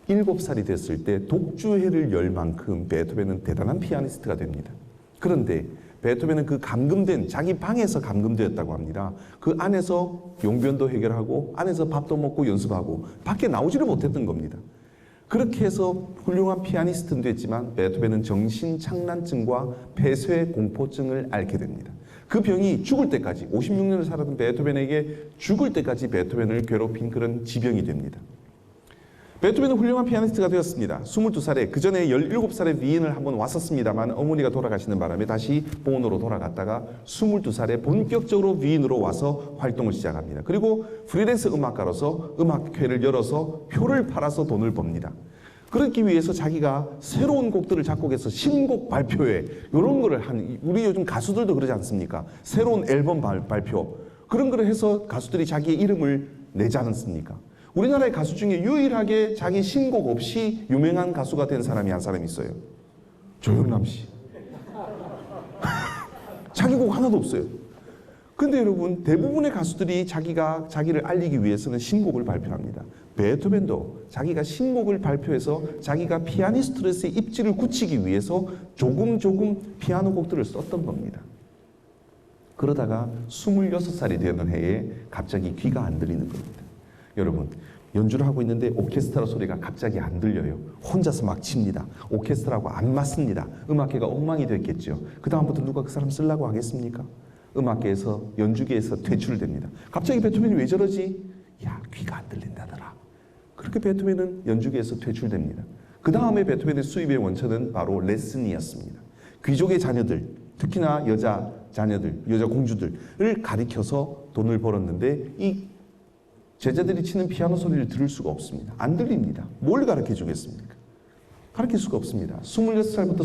7살이 됐을 때 독주회를 열 만큼 베토벤은 대단한 피아니스트가 됩니다. 그런데 베토벤은 그 감금된 자기 방에서 감금되었다고 합니다. 그 안에서 용변도 해결하고 안에서 밥도 먹고 연습하고 밖에 나오지를 못했던 겁니다. 그렇게 해서 훌륭한 피아니스트는 됐지만 베토벤은 정신착란증과 폐쇄 공포증을 앓게 됩니다. 그 병이 죽을 때까지 56년을 살았던 베토벤에게 죽을 때까지 베토벤을 괴롭힌 그런 지병이 됩니다. 베토벤은 훌륭한 피아니스트가 되었습니다. 22살에 그 전에 17살에 위엔을 한번 왔었습니다만 어머니가 돌아가시는 바람에 다시 본으로 돌아갔다가 22살에 본격적으로 위엔으로 와서 활동을 시작합니다. 그리고 프리랜서 음악가로서 음악회를 열어서 표를 팔아서 돈을 법니다. 그렇기 위해서 자기가 새로운 곡들을 작곡해서 신곡 발표회 이런 거를 우리 요즘 가수들도 그러지 않습니까? 새로운 앨범 발표 그런 거를 해서 가수들이 자기의 이름을 내지 않습니까? 우리나라의 가수 중에 유일하게 자기 신곡 없이 유명한 가수가 된 사람이 한 사람이 있어요. 조영남 씨. 자기 곡 하나도 없어요. 근데 여러분 대부분의 가수들이 자기를 알리기 위해서는 신곡을 발표합니다. 베토벤도 자기가 신곡을 발표해서 자기가 피아니스트로서의 입지를 굳히기 위해서 조금 피아노 곡들을 썼던 겁니다. 그러다가 26살이 되는 해에 갑자기 귀가 안 들리는 겁니다. 여러분 연주를 하고 있는데 오케스트라 소리가 갑자기 안 들려요. 혼자서 막 칩니다. 오케스트라하고 안 맞습니다. 음악회가 엉망이 됐겠죠. 그 다음부터 누가 그 사람 쓰려고 하겠습니까? 음악계에서 연주계에서 퇴출됩니다. 갑자기 베토벤이 왜 저러지? 야 귀가 안 들린다더라. 그렇게 베토벤은 연주계에서 퇴출됩니다. 그 다음에 베토벤의 수입의 원천은 바로 레슨이었습니다. 귀족의 자녀들, 특히나 여자 자녀들, 여자 공주들을 가리켜서 돈을 벌었는데 이 제자들이 치는 피아노 소리를 들을 수가 없습니다. 안 들립니다. 뭘 가르쳐 주겠습니까? 가르칠 수가 없습니다. 26살부터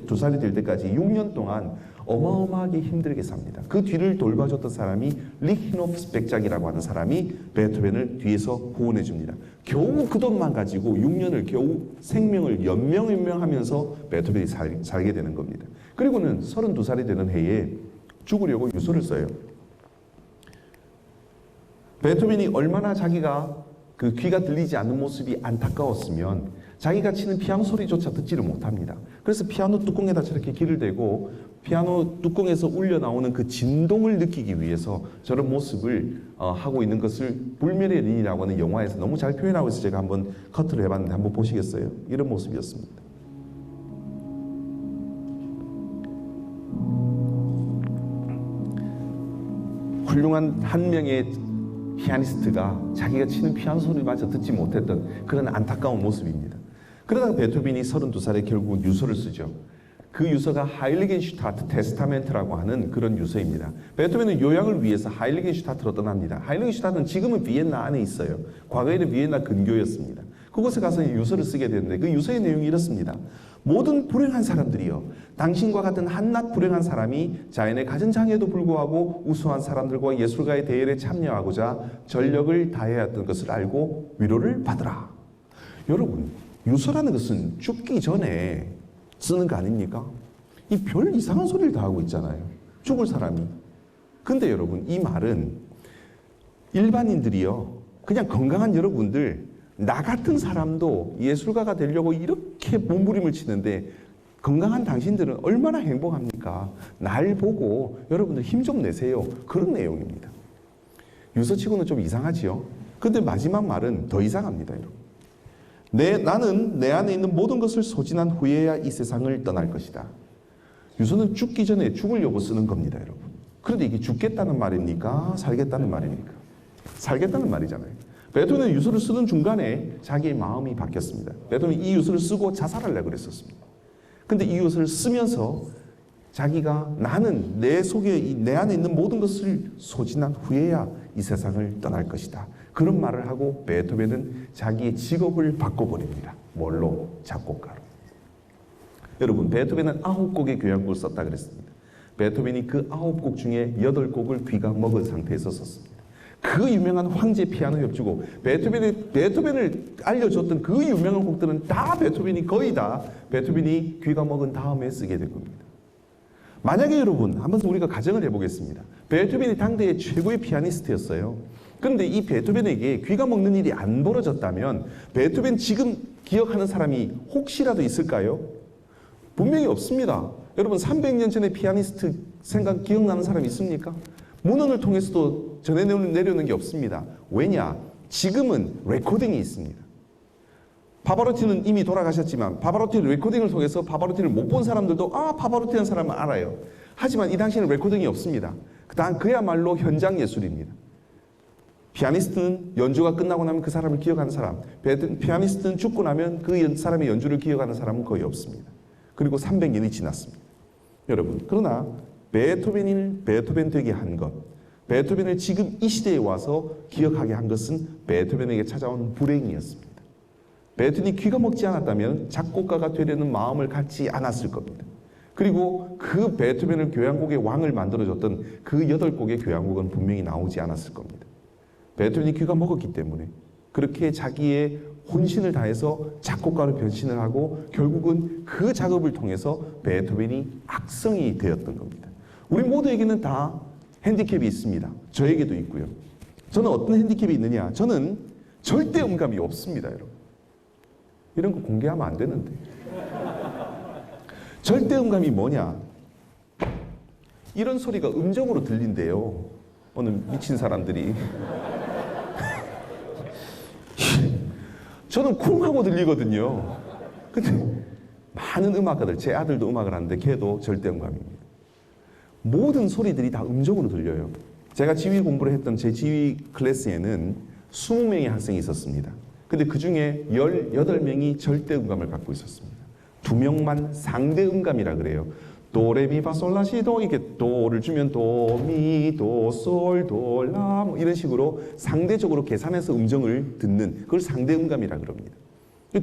32살이 될 때까지 6년 동안 어마어마하게 힘들게 삽니다. 그 뒤를 돌봐줬던 사람이 리히노프 백작이라고 하는 사람이 베토벤을 뒤에서 후원해 줍니다. 겨우 그 돈만 가지고 6년을 겨우 생명을 연명하면서 베토벤이 살게 되는 겁니다. 그리고는 32살이 되는 해에 죽으려고 유서를 써요. 베토벤이 얼마나 자기가 그 귀가 들리지 않는 모습이 안타까웠으면 자기가 치는 피아노 소리조차 듣지를 못합니다. 그래서 피아노 뚜껑에다 저렇게 귀를 대고 피아노 뚜껑에서 울려 나오는 그 진동을 느끼기 위해서 저런 모습을 하고 있는 것을 불멸의 린이라고 하는 영화에서 너무 잘 표현하고 있어서 제가 한번 커트를 해봤는데 한번 보시겠어요? 이런 모습이었습니다. 훌륭한 한 명의 피아니스트가 자기가 치는 피아노 소리마저 듣지 못했던 그런 안타까운 모습입니다. 그러다가 베토벤이 32살에 결국은 유서를 쓰죠. 그 유서가 하일리겐슈타트 테스타멘트라고 하는 그런 유서입니다. 베토벤은 요양을 위해서 하일리겐슈타트로 떠납니다. 하일리겐슈타트는 지금은 비엔나 안에 있어요. 과거에는 비엔나 근교였습니다. 그곳에 가서 유서를 쓰게 되는데 그 유서의 내용이 이렇습니다. 모든 불행한 사람들이요. 당신과 같은 한낱 불행한 사람이 자연의 가진 장애에도 불구하고 우수한 사람들과 예술가의 대회에 참여하고자 전력을 다해야 했던 것을 알고 위로를 받으라. 여러분, 유서라는 것은 죽기 전에 쓰는 거 아닙니까? 이 별 이상한 소리를 다 하고 있잖아요. 죽을 사람이. 근데 여러분, 이 말은 일반인들이요. 그냥 건강한 여러분들, 나 같은 사람도 예술가가 되려고 이렇게 몸부림을 치는데 건강한 당신들은 얼마나 행복합니까? 날 보고 여러분들 힘 좀 내세요. 그런 내용입니다. 유서치고는 좀 이상하지요? 근데 마지막 말은 더 이상합니다, 여러분. 나는 내 안에 있는 모든 것을 소진한 후에야 이 세상을 떠날 것이다. 유서는 죽기 전에 죽으려고 쓰는 겁니다, 여러분. 그런데 이게 죽겠다는 말입니까? 살겠다는 말입니까? 살겠다는 말이잖아요. 베토벤은 유서를 쓰는 중간에 자기의 마음이 바뀌었습니다. 베토벤이 이 유서를 쓰고 자살하려고 그랬었습니다. 근데 이 유서를 쓰면서 자기가 나는 내 속에 내 안에 있는 모든 것을 소진한 후에야 이 세상을 떠날 것이다. 그런 말을 하고 베토벤은 자기의 직업을 바꿔버립니다. 뭘로? 작곡가로. 여러분, 베토벤은 9곡의 교향곡을 썼다 그랬습니다. 베토벤이 그 9곡 중에 8곡을 귀가 먹은 상태에서 썼습니다. 그 유명한 황제 피아노 협주곡, 베토벤을 알려줬던 그 유명한 곡들은 다 베토벤이 거의 다 베토벤이 귀가 먹은 다음에 쓰게 된 겁니다. 만약에 여러분 한번 우리가 가정을 해보겠습니다. 베토벤이 당대의 최고의 피아니스트였어요. 그런데 이 베토벤에게 귀가 먹는 일이 안 벌어졌다면 베토벤 지금 기억하는 사람이 혹시라도 있을까요? 분명히 없습니다. 여러분 300년 전에 피아니스트 기억나는 사람이 있습니까? 문헌을 통해서도 전해 내려오는 게 없습니다. 왜냐? 지금은 레코딩이 있습니다. 파바로티는 이미 돌아가셨지만 파바로티 레코딩을 통해서 파바로티를 못 본 사람들도 파바로티라는 사람은 알아요. 하지만 이 당시에는 레코딩이 없습니다. 그야말로 현장 예술입니다. 피아니스트는 연주가 끝나고 나면 그 사람을 기억하는 사람, 피아니스트는 죽고 나면 그 사람의 연주를 기억하는 사람은 거의 없습니다. 그리고 300년이 지났습니다. 여러분, 그러나 베토벤 되게 한 것, 베토벤을 지금 이 시대에 와서 기억하게 한 것은 베토벤에게 찾아온 불행이었습니다. 베토벤이 귀가 먹지 않았다면 작곡가가 되려는 마음을 갖지 않았을 겁니다. 그리고 그 베토벤을 교향곡의 왕을 만들어줬던 그 8곡의 교향곡은 분명히 나오지 않았을 겁니다. 베토벤이 귀가 먹었기 때문에 그렇게 자기의 혼신을 다해서 작곡가로 변신을 하고 결국은 그 작업을 통해서 베토벤이 악성이 되었던 겁니다. 우리 모두에게는 다 핸디캡이 있습니다. 저에게도 있고요. 저는 어떤 핸디캡이 있느냐? 저는 절대 음감이 없습니다, 여러분. 이런 거 공개하면 안 되는데. 절대 음감이 뭐냐? 이런 소리가 음정으로 들린대요. 어느 미친 사람들이. 저는 쿵 하고 들리거든요. 근데 많은 음악가들, 제 아들도 음악을 하는데 걔도 절대 음감입니다. 모든 소리들이 다 음정으로 들려요. 제가 지휘 공부를 했던 제 지휘 클래스에는 20명의 학생이 있었습니다. 근데 그 중에 18명이 절대 음감을 갖고 있었습니다. 2명만 상대 음감이라 그래요. 도레미파솔라시도 이렇게 도를 주면 도미도솔도라 뭐 이런 식으로 상대적으로 계산해서 음정을 듣는 그걸 상대 음감이라 그럽니다.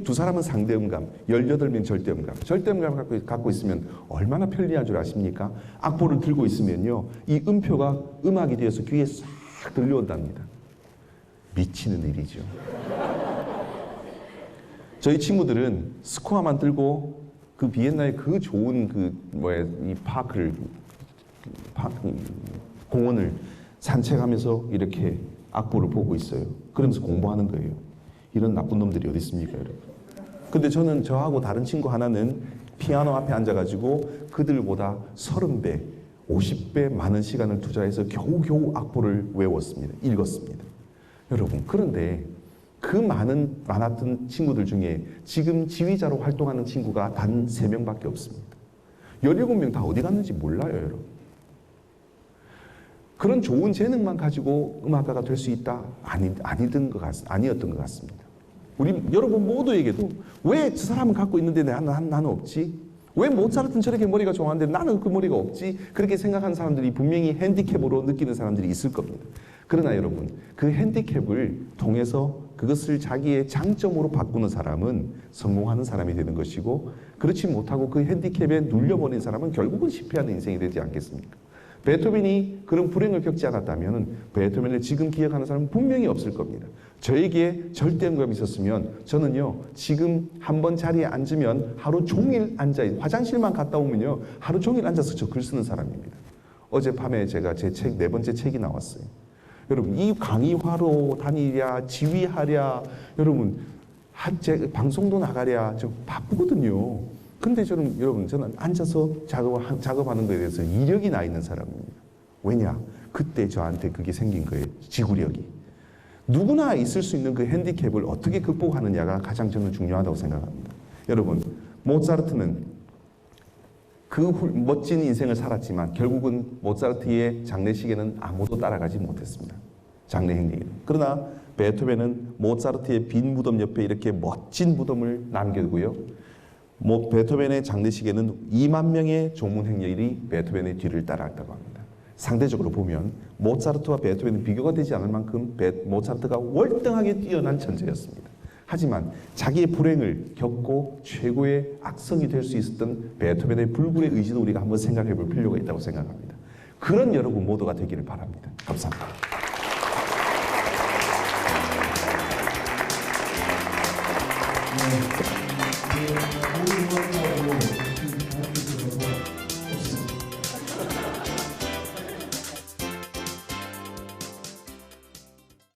두 사람은 상대 음감, 18명 절대 음감. 절대 음감을 갖고 있으면 얼마나 편리한 줄 아십니까? 악보를 들고 있으면요, 이 음표가 음악이 되어서 귀에 싹 들려온답니다. 미치는 일이죠. 저희 친구들은 스코어만 들고 그 비엔나의 그 좋은 이 공원을 산책하면서 이렇게 악보를 보고 있어요. 그러면서 공부하는 거예요. 이런 나쁜 놈들이 어디 있습니까, 여러분? 근데 저하고 다른 친구 하나는 피아노 앞에 앉아가지고 그들보다 30배, 50배 많은 시간을 투자해서 겨우겨우 악보를 외웠습니다. 읽었습니다. 여러분, 그런데 그 많았던 친구들 중에 지금 지휘자로 활동하는 친구가 단 3명밖에 없습니다. 17명 다 어디 갔는지 몰라요, 여러분. 그런 좋은 재능만 가지고 음악가가 될 수 있다? 아니었던 것 같습니다. 우리 여러분 모두에게도 왜 저 사람은 갖고 있는데 나는 없지? 왜 모차르트는 저렇게 머리가 좋았는데 나는 그 머리가 없지? 그렇게 생각하는 사람들이 분명히 핸디캡으로 느끼는 사람들이 있을 겁니다. 그러나 여러분, 그 핸디캡을 통해서 그것을 자기의 장점으로 바꾸는 사람은 성공하는 사람이 되는 것이고, 그렇지 못하고 그 핸디캡에 눌려버린 사람은 결국은 실패하는 인생이 되지 않겠습니까? 베토벤이 그런 불행을 겪지 않았다면 베토벤을 지금 기억하는 사람은 분명히 없을 겁니다. 저에게 절대 음감이 있었으면 저는요, 지금 한번 자리에 앉으면 하루 종일 화장실만 갔다 오면요, 하루 종일 앉아서 저 글 쓰는 사람입니다. 어젯밤에 제가 제 책 4번째 책이 나왔어요. 여러분, 이 강의하러 다니랴, 지휘하랴, 여러분, 방송도 나가랴, 저 바쁘거든요. 근데 저는 앉아서 작업하는 것에 대해서 이력이 나 있는 사람입니다. 왜냐? 그때 저한테 그게 생긴 거예요. 지구력이. 누구나 있을 수 있는 그 핸디캡을 어떻게 극복하느냐가 가장 저는 중요하다고 생각합니다. 여러분, 모차르트는 그 멋진 인생을 살았지만 결국은 모차르트의 장례식에는 아무도 따라가지 못했습니다. 장례 행리에는. 그러나 베토벤은 모차르트의 빈 무덤 옆에 이렇게 멋진 무덤을 남겨두고요. 베토벤의 장례식에는 2만 명의 조문 행렬이 베토벤의 뒤를 따라갔다고 합니다. 상대적으로 보면 모차르트와 베토벤은 비교가 되지 않을 만큼 모차르트가 월등하게 뛰어난 천재였습니다. 하지만 자기의 불행을 겪고 최고의 악성이 될 수 있었던 베토벤의 불굴의 의지도 우리가 한번 생각해 볼 필요가 있다고 생각합니다. 그런 여러분 모두가 되기를 바랍니다. 감사합니다. 그 모든 음악하고